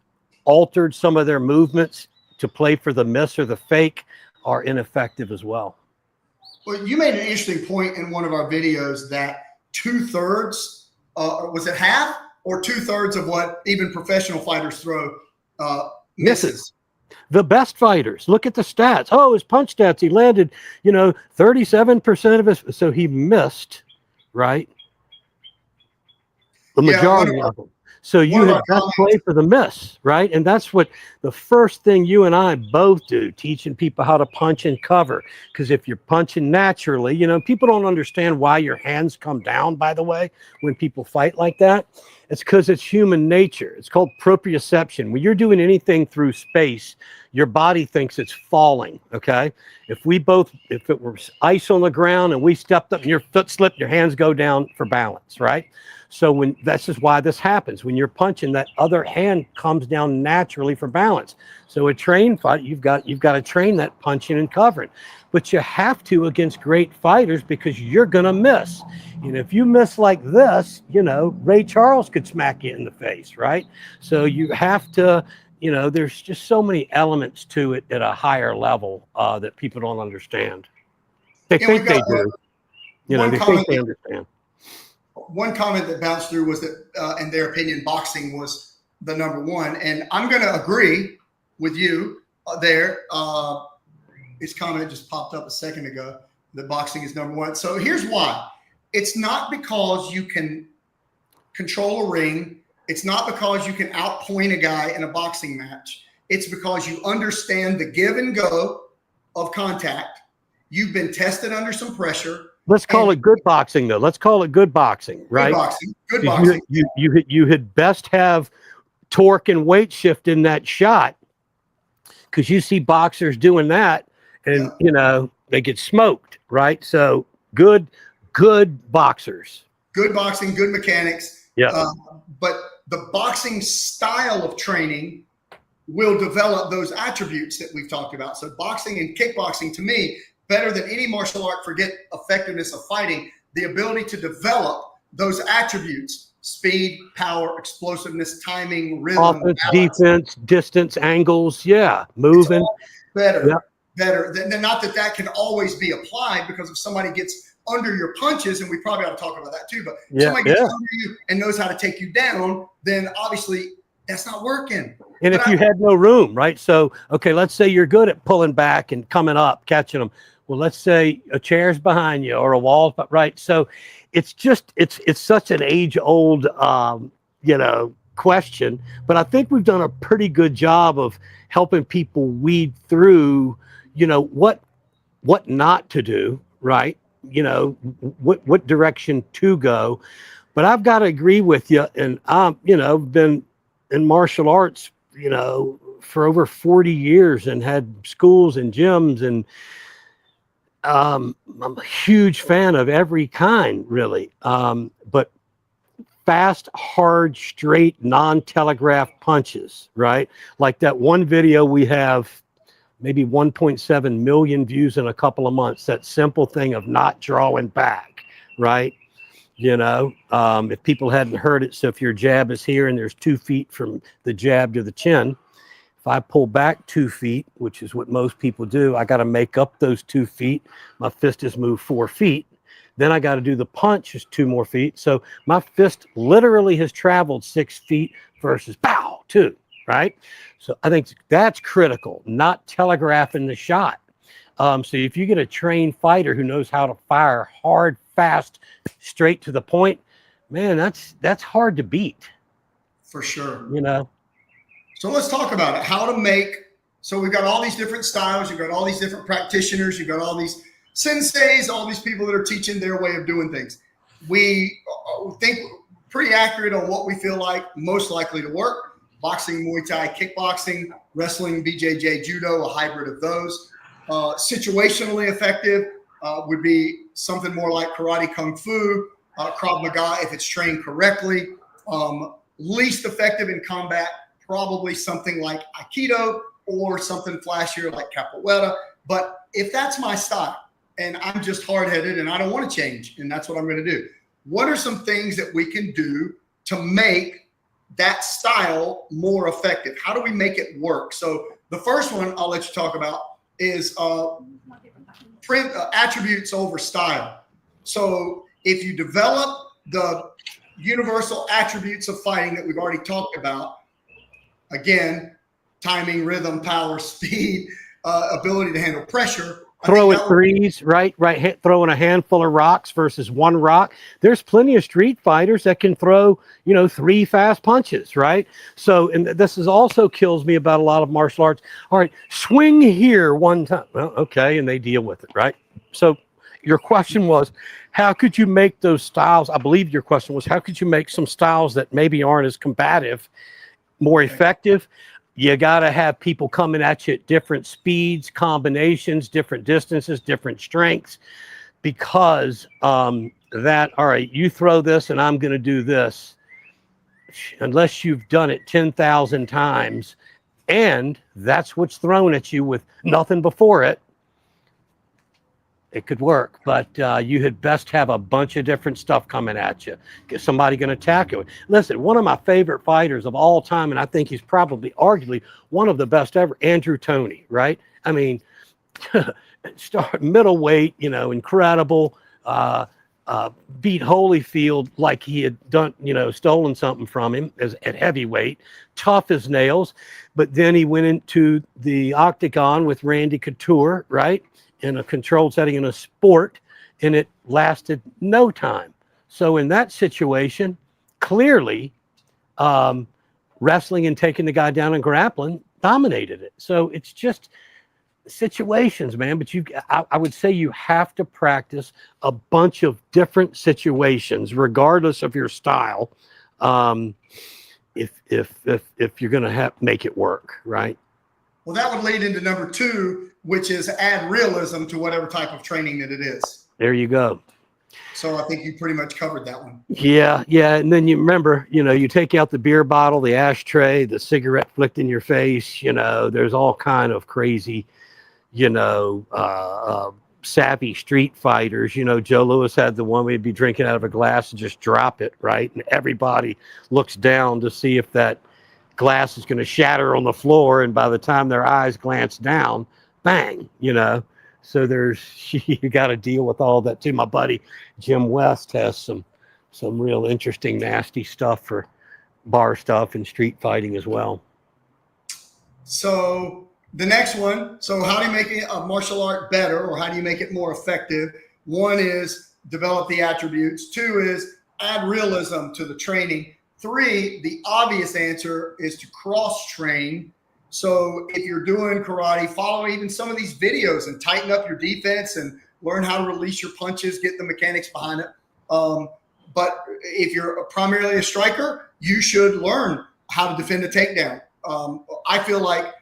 Speaker 2: altered some of their movements to play for the miss or the fake are ineffective as well.
Speaker 1: Well, you made an interesting point in one of our videos that 2/3, was it half or 2/3 of what even professional fighters throw misses?
Speaker 2: The best fighters, look at the stats. Oh, his punch stats, he landed, 37% of his, so he missed, right? The majority of them. So you have best play for the miss, right? And that's what the first thing you and I both do, teaching people how to punch and cover. Because if you're punching naturally, people don't understand why your hands come down, by the way, when people fight like that. It's because it's human nature. It's called proprioception. When you're doing anything through space, your body thinks it's falling, okay? If it were ice on the ground and we stepped up and your foot slipped, your hands go down for balance, right? So this is why this happens. When you're punching, that other hand comes down naturally for balance. So a trained fight, you've got to train that punching and covering. But you have to against great fighters because you're going to miss. And if you miss like this, Ray Charles could smack you in the face, right? So you have to, there's just so many elements to it at a higher level that people don't understand. They think they do. They think they understand.
Speaker 1: One comment that bounced through was that, in their opinion, boxing was the number one. And I'm going to agree with you there. His comment just popped up a second ago that boxing is number one. So here's why. It's not because you can control a ring. It's not because you can outpoint a guy in a boxing match. It's because you understand the give and go of contact. You've been tested under some pressure.
Speaker 2: Let's call it good boxing, though. Let's call it good boxing, right?
Speaker 1: Good boxing.
Speaker 2: You had best have torque and weight shift in that shot, because you see boxers doing that, and they get smoked, right? So good boxers.
Speaker 1: Good boxing, good mechanics.
Speaker 2: Yeah.
Speaker 1: But the boxing style of training will develop those attributes that we've talked about. So boxing and kickboxing, to me, better than any martial art, forget effectiveness of fighting, the ability to develop those attributes: speed, power, explosiveness, timing, rhythm,
Speaker 2: offense,
Speaker 1: balance.
Speaker 2: defense, distance, angles, moving.
Speaker 1: Better. Not that can always be applied, because if somebody gets under your punches, and we probably ought to talk about that too, but somebody gets under you and knows how to take you down, then obviously that's not working.
Speaker 2: And if you had no room, right? So, okay, let's say you're good at pulling back and coming up, catching them. Well, let's say a chair's behind you or a wall, right? So it's such an age-old, question. But I think we've done a pretty good job of helping people weed through, what not to do, right? What direction to go. But I've got to agree with you. And I'm, been in martial arts, for over 40 years and had schools and gyms. And I'm a huge fan of every kind, really. But fast, hard, straight, non-telegraphed punches, right? Like that one video we have, maybe 1.7 million views in a couple of months. That simple thing of not drawing back, right? If people hadn't heard it, so if your jab is here and there's 2 feet from the jab to the chin, if I pull back 2 feet, which is what most people do, I got to make up those 2 feet. My fist has moved 4 feet. Then I got to do the punch is 2 more feet. So my fist literally has traveled 6 feet versus pow, 2, right? So I think that's critical, not telegraphing the shot. So if you get a trained fighter who knows how to fire hard, fast, straight to the point, man, that's hard to beat.
Speaker 1: For sure.
Speaker 2: So
Speaker 1: let's talk about it. How to make, so we've got all these different styles. You've got all these different practitioners. You've got all these senseis, all these people that are teaching their way of doing things. We think pretty accurate on what we feel like most likely to work. Boxing, Muay Thai, kickboxing, wrestling, BJJ, judo, a hybrid of those. Situationally effective would be something more like karate, kung fu, Krav Maga if it's trained correctly. Least effective in combat, probably something like Aikido or something flashier like Capoeira. But if that's my style and I'm just hard-headed and I don't want to change, and that's what I'm going to do, what are some things that we can do to make that style more effective? How do we make it work? So the first one I'll let you talk about is attributes over style. So if you develop the universal attributes of fighting that we've already talked about, again, timing, rhythm, power, speed, ability to handle pressure.
Speaker 2: Throwing threes, right? Throwing a handful of rocks versus 1 rock. There's plenty of street fighters that can throw, 3 fast punches, right? So, and this is also kills me about a lot of martial arts. All right, swing here 1 time. Well, okay, and they deal with it, right? So your question was, how could you make those styles? I believe your question was, how could you make some styles that maybe aren't as combative more effective? You got to have people coming at you at different speeds, combinations, different distances, different strengths, because all right, you throw this and I'm going to do this. Unless you've done it 10,000 times and that's what's thrown at you with nothing before it, it could work, but you had best have a bunch of different stuff coming at you. Is somebody going to attack you? Listen, one of my favorite fighters of all time, and I think he's probably arguably one of the best ever, Andrew Toney, right? I mean, middleweight, incredible, beat Holyfield like he had done, stolen something from him at heavyweight, tough as nails. But then he went into the octagon with Randy Couture, right? In a controlled setting in a sport, and it lasted no time. So in that situation, clearly wrestling and taking the guy down and grappling dominated it. So it's just situations, man. But I would say you have to practice a bunch of different situations, regardless of your style, if you're going to make it work, right?
Speaker 1: Well, that would lead into number 2, which is add realism to whatever type of training that it is.
Speaker 2: There you go.
Speaker 1: So I think you pretty much covered that one.
Speaker 2: Yeah. And then you remember, you take out the beer bottle, the ashtray, the cigarette flicked in your face, there's all kind of crazy, savvy street fighters. Joe Louis had the one where he'd be drinking out of a glass and just drop it, right? And everybody looks down to see if that glass is going to shatter on the floor, and by the time their eyes glance down, bang, so you got to deal with all that too. My buddy Jim West has some real interesting nasty stuff for bar stuff and street fighting as well.
Speaker 1: So the next one, so how do you make a martial art better, or how do you make it more effective? 1 is develop the attributes. 2 is add realism to the training. 3, the obvious answer is to cross-train. So if you're doing karate, follow even some of these videos and tighten up your defense and learn how to release your punches, get the mechanics behind it. But if you're primarily a striker, you should learn how to defend a takedown. I feel like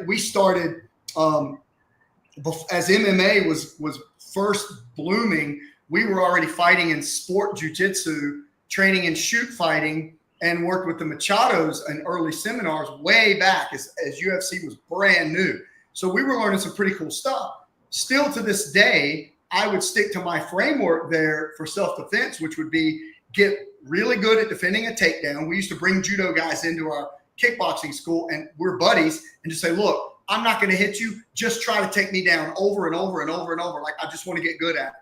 Speaker 1: we started as MMA was first blooming. We were already fighting in sport jiu-jitsu, training in shoot fighting, and worked with the Machados in early seminars way back as UFC was brand new. So we were learning some pretty cool stuff. Still to this day, I would stick to my framework there for self-defense, which would be get really good at defending a takedown. We used to bring judo guys into our kickboxing school, and we're buddies, and just say, look, I'm not going to hit you. Just try to take me down over and over and over and over. Like, I just want to get good at it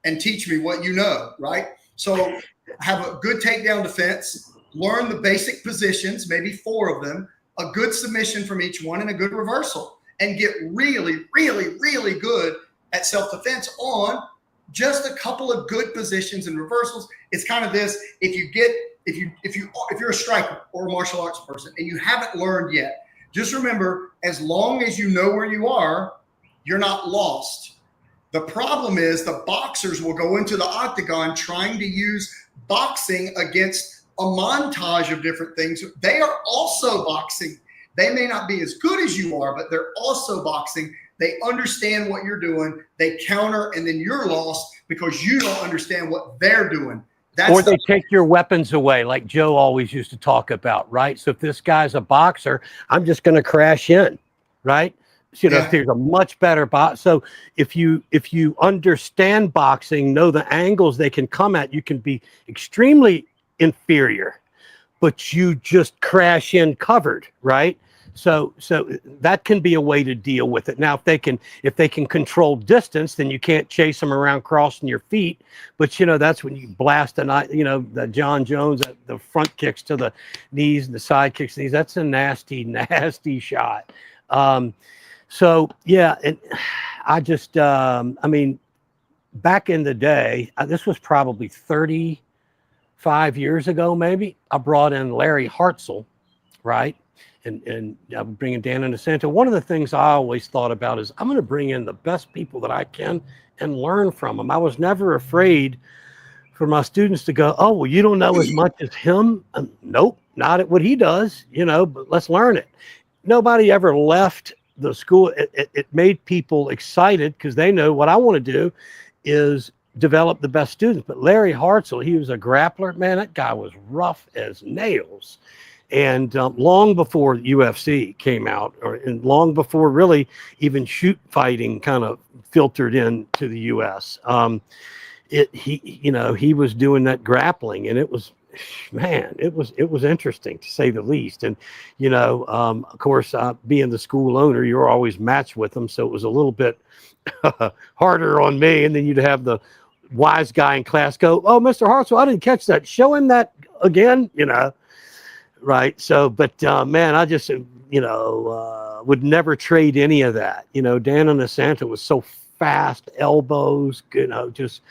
Speaker 1: and teach me what you know, right? So have a good takedown defense, learn the basic positions, maybe 4 of them, a good submission from each one, and a good reversal, and get really, really, really good at self-defense on just a couple of good positions and reversals. It's kind of this: if you're a striker or a martial arts person and you haven't learned yet, just remember, as long as you know where you are, you're not lost. The problem is the boxers will go into the octagon trying to use boxing against a montage of different things. They are also boxing. They may not be as good as you are, but they're also boxing. They understand what you're doing. They counter, and then you're lost because you don't understand what they're doing.
Speaker 2: Or they take your weapons away, like Joe always used to talk about, right? So if this guy's a boxer, I'm just going to crash in, right? So, if there's a much better box. So if you understand boxing, know the angles they can come at, you can be extremely inferior, but you just crash in covered, right? So that can be a way to deal with it. Now, if they can control distance, then you can't chase them around crossing your feet. But that's when you blast the John Jones, the front kicks to the knees and the side kicks to the knees. That's a nasty, nasty shot. So yeah, and I just, back in the day, this was probably 35 years ago, maybe. I brought in Larry Hartzell, right? And I'm bringing Dan Inosanto. One of the things I always thought about is I'm going to bring in the best people that I can and learn from them. I was never afraid for my students to go, oh, well, you don't know as much as him? Nope, not at what he does, but let's learn it. Nobody ever left the school. It made people excited because they know what I want to do is develop the best students. But Larry Hartzell, he was a grappler. Man, that guy was rough as nails. And long before UFC came out, and long before really even shoot fighting kind of filtered into the US, he was doing that grappling, and it was interesting to say the least. And of course, being the school owner, you're always matched with them, so it was a little bit harder on me. And then you'd have the wise guy in class go, "Oh, Mr. Hartzell, I didn't catch that. Show him that again." Right. So, but man, I just, would never trade any of that. Dan Inosanto was so fast, elbows, just,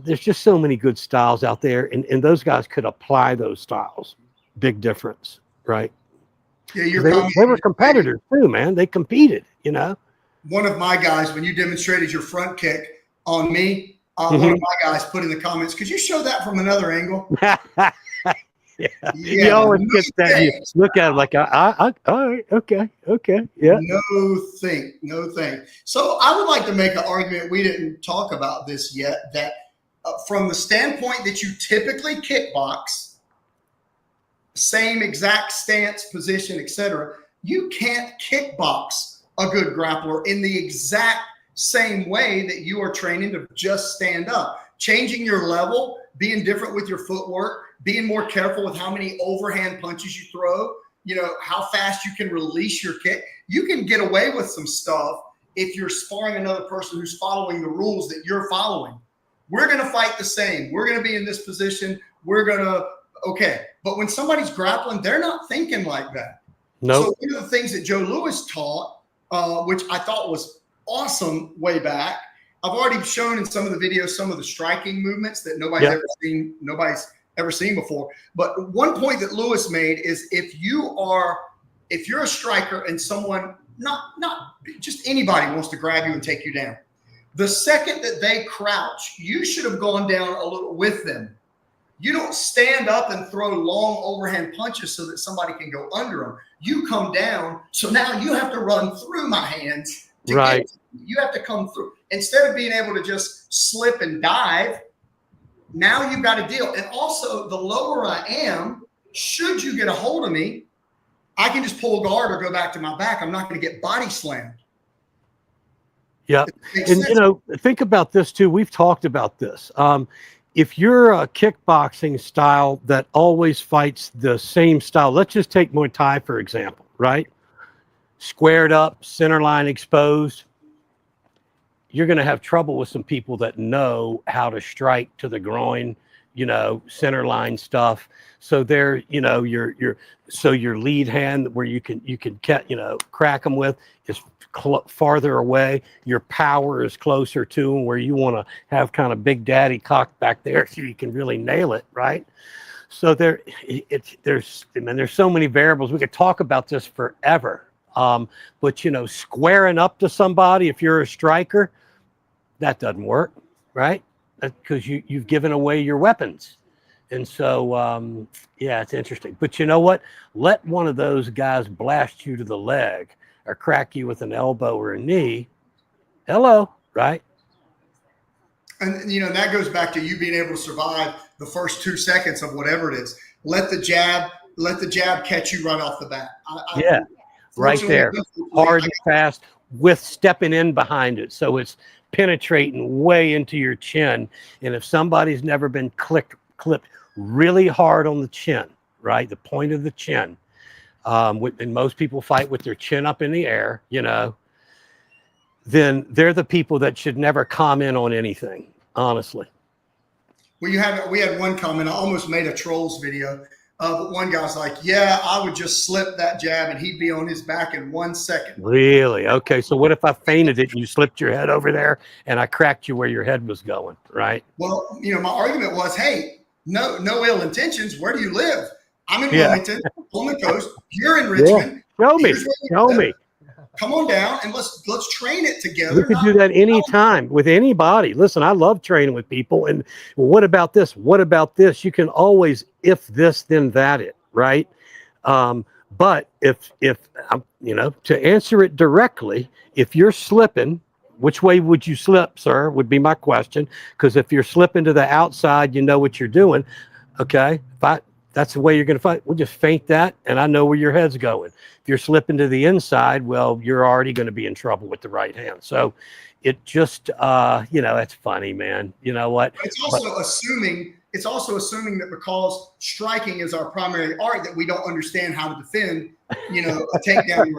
Speaker 2: there's just so many good styles out there. And those guys could apply those styles. Big difference. Right.
Speaker 1: Yeah.
Speaker 2: They were competitors too, man. They competed,
Speaker 1: One of my guys, when you demonstrated your front kick on me, one of my guys put in the comments, could you show that from another angle?
Speaker 2: Yeah. You always get that. You look at it like, all right, okay, yeah.
Speaker 1: No thing. So I would like to make an argument. We didn't talk about this yet. That from the standpoint that you typically kickbox, same exact stance, position, etc., you can't kickbox a good grappler in the exact same way that you are training to just stand up. Changing your level, being different with your footwork, being more careful with how many overhand punches you throw, how fast you can release your kick. You can get away with some stuff if you're sparring another person who's following the rules that you're following. We're going to fight the same. We're going to be in this position. Okay. But when somebody's grappling, they're not thinking like that.
Speaker 2: No.
Speaker 1: So one of the things that Joe Louis taught, which I thought was awesome way back, I've already shown in some of the videos some of the striking movements that nobody's ever seen before. But one point that Louis made is if you're a striker and someone, not just anybody, wants to grab you and take you down, the second that they crouch, you should have gone down a little with them. You don't stand up and throw long overhand punches so that somebody can go under them. You come down, so now you have to run through my hands to
Speaker 2: Right.
Speaker 1: get to me. You have to come through. Instead of being able to just slip and dive, now you've got to deal. And also, the lower I am, should you get a hold of me, I can just pull guard or go back to my back. I'm not going to get body slammed.
Speaker 2: Yep. And, you know, think about this too. We've talked about this. If you're a kickboxing style that always fights the same style, let's just take Muay Thai, for example, right? Squared up, center line exposed. You're going to have trouble with some people that know how to strike to the groin, you know, center line stuff. So they're, you know, your lead hand where you can you know, crack them with is farther away. Your power is closer to them, where you want to have kind of Big Daddy cocked back there so you can really nail it, right? So there's so many variables. We could talk about this forever. But you know, squaring up to somebody, if you're a striker, that doesn't work, right? Because you've given away your weapons. And so, yeah, it's interesting. But you know what? Let one of those guys blast you to the leg or crack you with an elbow or a knee. Hello, right?
Speaker 1: And, you know, that goes back to you being able to survive the first 2 seconds of whatever it is. Let the jab catch you right off the bat.
Speaker 2: Yeah, right there. Hard and fast with stepping in behind it. So it's penetrating way into your chin. And if somebody's never been clipped really hard on the chin, right, the point of the chin, and most people fight with their chin up in the air, you know, then they're the people that should never comment on anything, honestly.
Speaker 1: Well, we had one comment. I almost made a trolls video, but one guy's like, "Yeah, I would just slip that jab and he'd be on his back in 1 second."
Speaker 2: Really? Okay. So what if I feinted it and you slipped your head over there and I cracked you where your head was going, right?
Speaker 1: Well, you know, my argument was, hey, no ill intentions. Where do you live? I'm in Wilmington, on the coast. You're in Richmond.
Speaker 2: Yeah. Show me.
Speaker 1: Come on down and let's train it together.
Speaker 2: We could do that anytime with anybody. Listen, I love training with people. And well, what about this? What about this? You can always, if this, then that it, right? But if you know, to answer it directly, if you're slipping, which way would you slip, sir, would be my question. Because if you're slipping to the outside, you know what you're doing. Okay. That's the way you're going to fight. We'll just feint that, and I know where your head's going. If you're slipping to the inside, well, you're already going to be in trouble with the right hand. So it just, you know, it's funny, man. You know what?
Speaker 1: It's also assuming that because striking is our primary art, that we don't understand how to defend, you know, a takedown.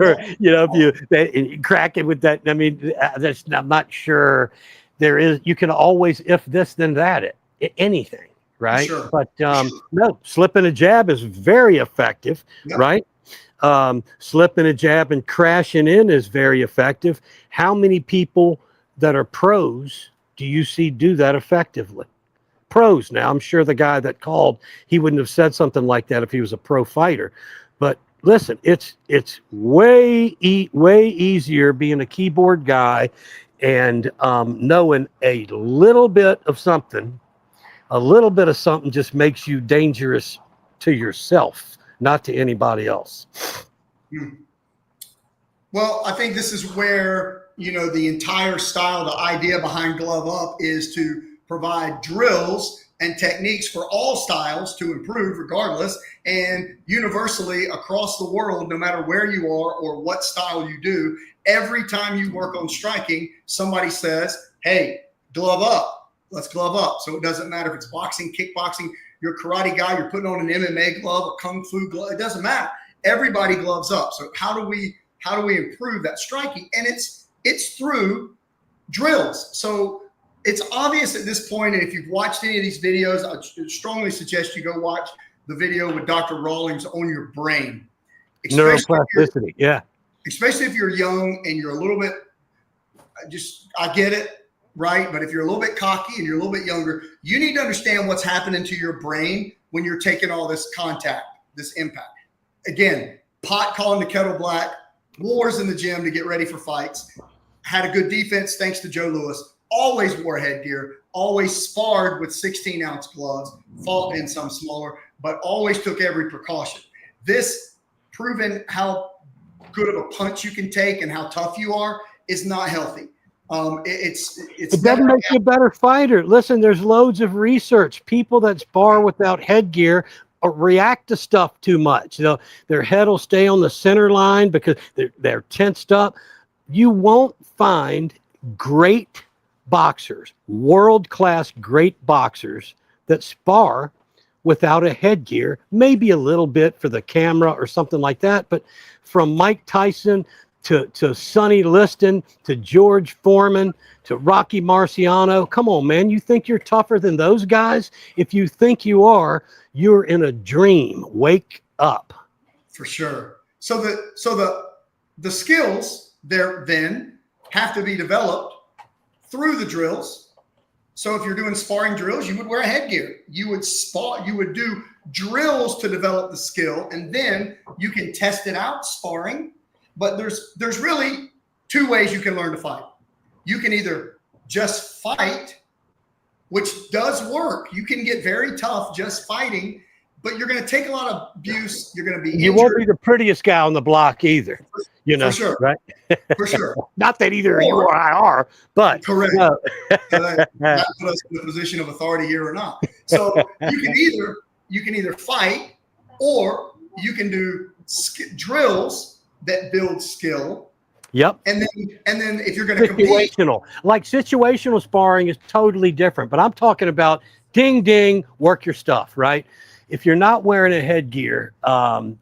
Speaker 2: Or, you know, if you crack it with that, I mean, I'm not sure there is. You can always, if this, then that, anything. Right.
Speaker 1: Sure.
Speaker 2: But no, slipping a jab is very effective. Yep. Right. Slipping a jab and crashing in is very effective. How many people that are pros do you see do that effectively? Pros. Now, I'm sure the guy that called, he wouldn't have said something like that if he was a pro fighter. But listen, it's way easier being a keyboard guy and knowing a little bit of something. A little bit of something just makes you dangerous to yourself, not to anybody else.
Speaker 1: Well, I think this is where, you know, the entire style, the idea behind Glove Up is to provide drills and techniques for all styles to improve regardless, and universally across the world, no matter where you are or what style you do, every time you work on striking, somebody says, hey, glove up. Let's glove up. So it doesn't matter if it's boxing, kickboxing, you're a karate guy, you're putting on an MMA glove, a kung fu glove. It doesn't matter. Everybody gloves up. So how do we improve that striking? And it's through drills. So it's obvious at this point. And if you've watched any of these videos, I strongly suggest you go watch the video with Dr. Rawlings on your brain.
Speaker 2: Neuroplasticity. Yeah.
Speaker 1: Especially if you're young and you're a little bit, I get it. Right. But if you're a little bit cocky and you're a little bit younger, you need to understand what's happening to your brain when you're taking all this contact, this impact. Again, pot calling the kettle black, wars in the gym to get ready for fights. Had a good defense thanks to Joe Louis. Always wore headgear, always sparred with 16-ounce gloves, fought in some smaller, but always took every precaution. This, proven how good of a punch you can take and how tough you are, is not healthy.
Speaker 2: It doesn't make you a better fighter. Listen, there's loads of research. People that spar without headgear react to stuff too much. Their head will stay on the center line because they're tensed up. You won't find great boxers, world-class great boxers that spar without a headgear, maybe a little bit for the camera or something like that. But from Mike Tyson to Sonny Liston to George Foreman to Rocky Marciano, come on, man. You think you're tougher than those guys? If you think you are, you're in a dream. Wake up.
Speaker 1: For sure. So the skills there then have to be developed through the drills. So if you're doing sparring drills, you would wear a headgear. You would do drills to develop the skill, and then you can test it out sparring. But there's really two ways you can learn to fight. You can either just fight, which does work. You can get very tough just fighting, but you're going to take a lot of abuse. You're going to be injured.
Speaker 2: You won't be the prettiest guy on the block either. You know,
Speaker 1: for sure,
Speaker 2: right?
Speaker 1: For sure.
Speaker 2: Not that either you or I are, but
Speaker 1: correct.
Speaker 2: No.
Speaker 1: Not put us in a position of authority here or not. So you can either fight, or you can do drills that build skill.
Speaker 2: Yep.
Speaker 1: And then if you're going to compete,
Speaker 2: situational sparring is totally different. But I'm talking about ding ding, work your stuff, right? If you're not wearing a headgear,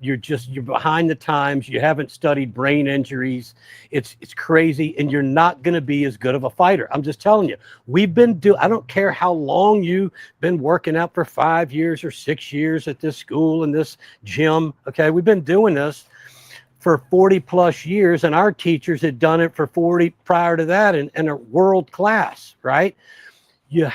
Speaker 2: you're behind the times. You haven't studied brain injuries. It's crazy, and you're not going to be as good of a fighter. I'm just telling you. I don't care how long you've been working out for 5 years or 6 years at this school and this gym. Okay, we've been doing this for 40 plus years, and our teachers had done it for 40 prior to that, and are world class, right? You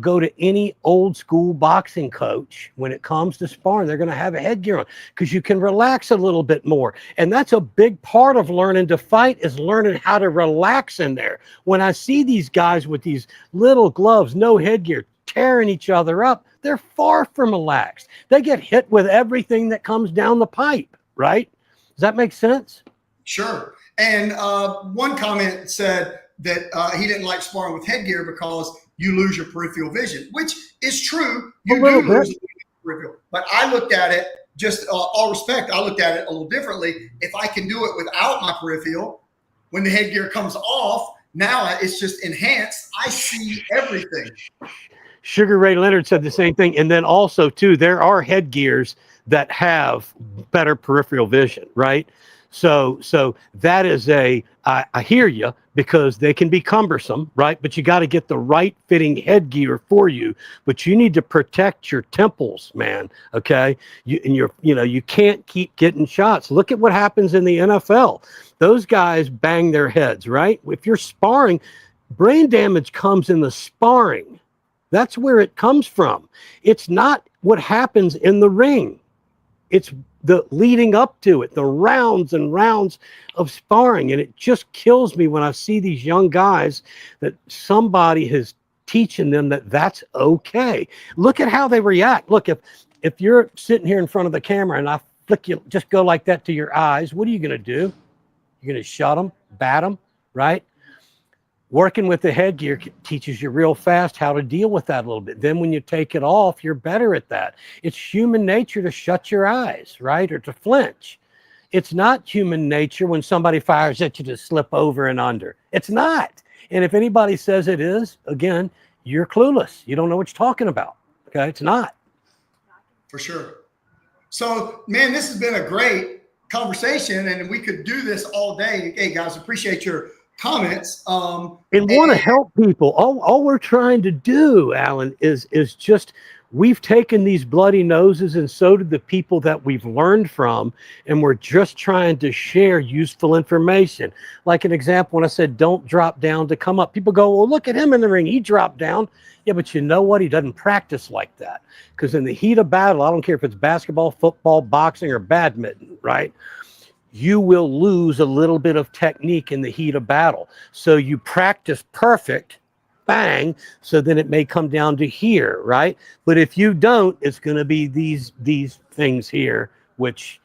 Speaker 2: go to any old school boxing coach, when it comes to sparring, they're going to have a headgear on because you can relax a little bit more. And that's a big part of learning to fight, is learning how to relax in there. When I see these guys with these little gloves, no headgear, tearing each other up, they're far from relaxed. They get hit with everything that comes down the pipe, right? Does that make sense?
Speaker 1: Sure. And one comment said that he didn't like sparring with headgear because you lose your peripheral vision, which is true. You do lose peripheral. But I looked at it, just all respect, I looked at it a little differently. If I can do it without my peripheral, when the headgear comes off, now it's just enhanced. I see everything.
Speaker 2: Sugar Ray Leonard said the same thing. And then also, too, there are headgears that have better peripheral vision, right? So that is I hear you, because they can be cumbersome, right? But you got to get the right fitting headgear for you. But you need to protect your temples, man. Okay, you can't keep getting shots. Look at what happens in the NFL. Those guys bang their heads, right? If you're sparring, brain damage comes in the sparring. That's where it comes from. It's not what happens in the ring. It's the leading up to it, the rounds and rounds of sparring. And it just kills me when I see these young guys that somebody is teaching them that that's okay. Look at how they react. Look, if you're sitting here in front of the camera and I flick you, just go like that to your eyes, what are you going to do? You're going to shut them, bat them, right? Working with the headgear teaches you real fast how to deal with that a little bit. Then when you take it off, you're better at that. It's human nature to shut your eyes, right? Or to flinch. It's not human nature when somebody fires at you to slip over and under. It's not. And if anybody says it is, again, you're clueless. You don't know what you're talking about. Okay? It's not.
Speaker 1: For sure. So, man, this has been a great conversation, and we could do this all day. Hey, guys, appreciate your comments.
Speaker 2: And want to help people. All we're trying to do, Alan, is just, we've taken these bloody noses, and so did the people that we've learned from, and we're just trying to share useful information. Like an example, when I said don't drop down to come up, people go, well, look at him in the ring, he dropped down. Yeah, but you know what? He doesn't practice like that, because in the heat of battle, I don't care if it's basketball, football, boxing, or badminton, right? You will lose a little bit of technique in the heat of battle. So you practice perfect, bang. So then it may come down to here, right? But if you don't, it's going to be these things here, which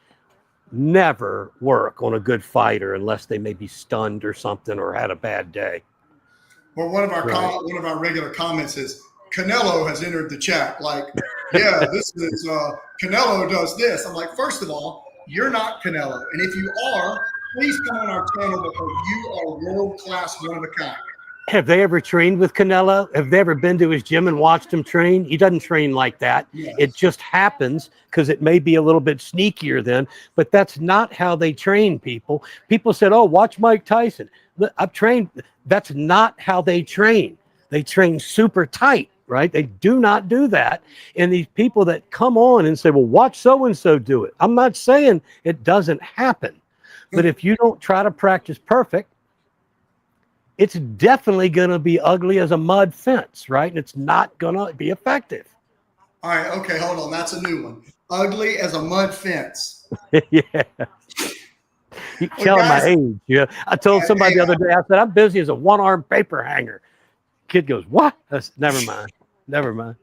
Speaker 2: never work on a good fighter unless they may be stunned or something or had a bad day.
Speaker 1: Well, one of our regular comments is Canelo has entered the chat. Like, yeah, this is Canelo does this. I'm like, first of all, you're not Canelo, and if you are, please come on our channel because you are world class, one of a kind.
Speaker 2: Have they ever trained with Canelo? Have they ever been to his gym and watched him train? He doesn't train like that.
Speaker 1: Yes.
Speaker 2: It just happens because it may be a little bit sneakier then, but that's not how they train people. People said, oh, watch Mike Tyson. I've trained. That's not how they train. They train super tight, right? They do not do that. And these people that come on and say, well, watch so-and-so do it. I'm not saying it doesn't happen, but if you don't try to practice perfect, it's definitely going to be ugly as a mud fence, right? And it's not going to be effective.
Speaker 1: All right. Okay. Hold on. That's a new one. Ugly as a mud fence.
Speaker 2: Yeah. You telling my age. Yeah. I told somebody the other day, I said, I'm busy as a one-armed paper hanger. Kid goes, what? Never mind. Never mind.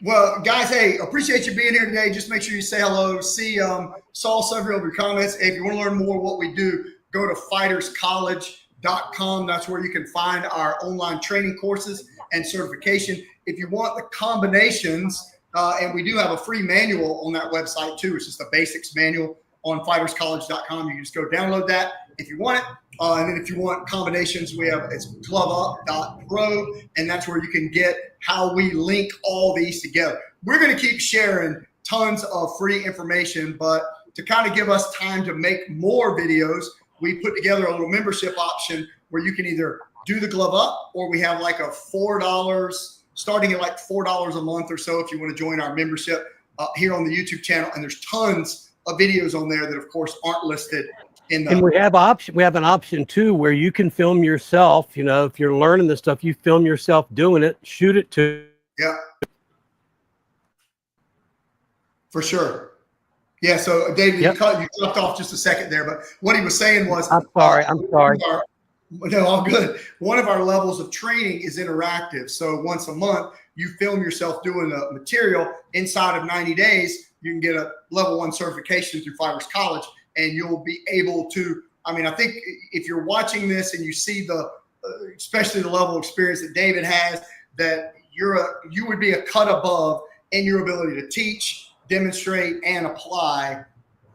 Speaker 1: Well, guys, hey, appreciate you being here today. Just make sure you say hello. Saw several of your comments. If you want to learn more what we do, go to fighterscollege.com. That's where you can find our online training courses and certification. If you want the combinations, and we do have a free manual on that website too. It's just a basics manual on fighterscollege.com. You can just go download that if you want it. And then if you want combinations, it's gloveup.pro, and that's where you can get how we link all these together. We're going to keep sharing tons of free information, but to kind of give us time to make more videos, we put together a little membership option where you can either do the glove up, or we have like a $4, starting at like $4 a month or so if you want to join our membership here on the YouTube channel. And there's tons of videos on there that, of course, aren't listed. And
Speaker 2: we have an option too where you can film yourself. You know, if you're learning this stuff, you film yourself doing it, shoot it to.
Speaker 1: Yeah, for sure. Yeah. So David, you dropped off just a second there, but what he was saying was,
Speaker 2: I'm sorry.
Speaker 1: No, all good. One of our levels of training is interactive. So once a month, you film yourself doing the material. Inside of 90 days, you can get a level 1 certification through Fighters College. And you'll be able to, I think if you're watching this and you see especially the level of experience that David has, that you would be a cut above in your ability to teach, demonstrate, and apply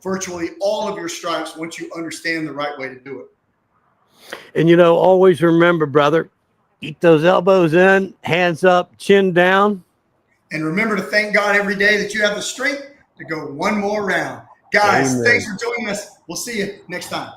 Speaker 1: virtually all of your strikes once you understand the right way to do it.
Speaker 2: And, always remember, brother, keep those elbows in, hands up, chin down.
Speaker 1: And remember to thank God every day that you have the strength to go one more round. Guys, Thanks for joining us. We'll see you next time.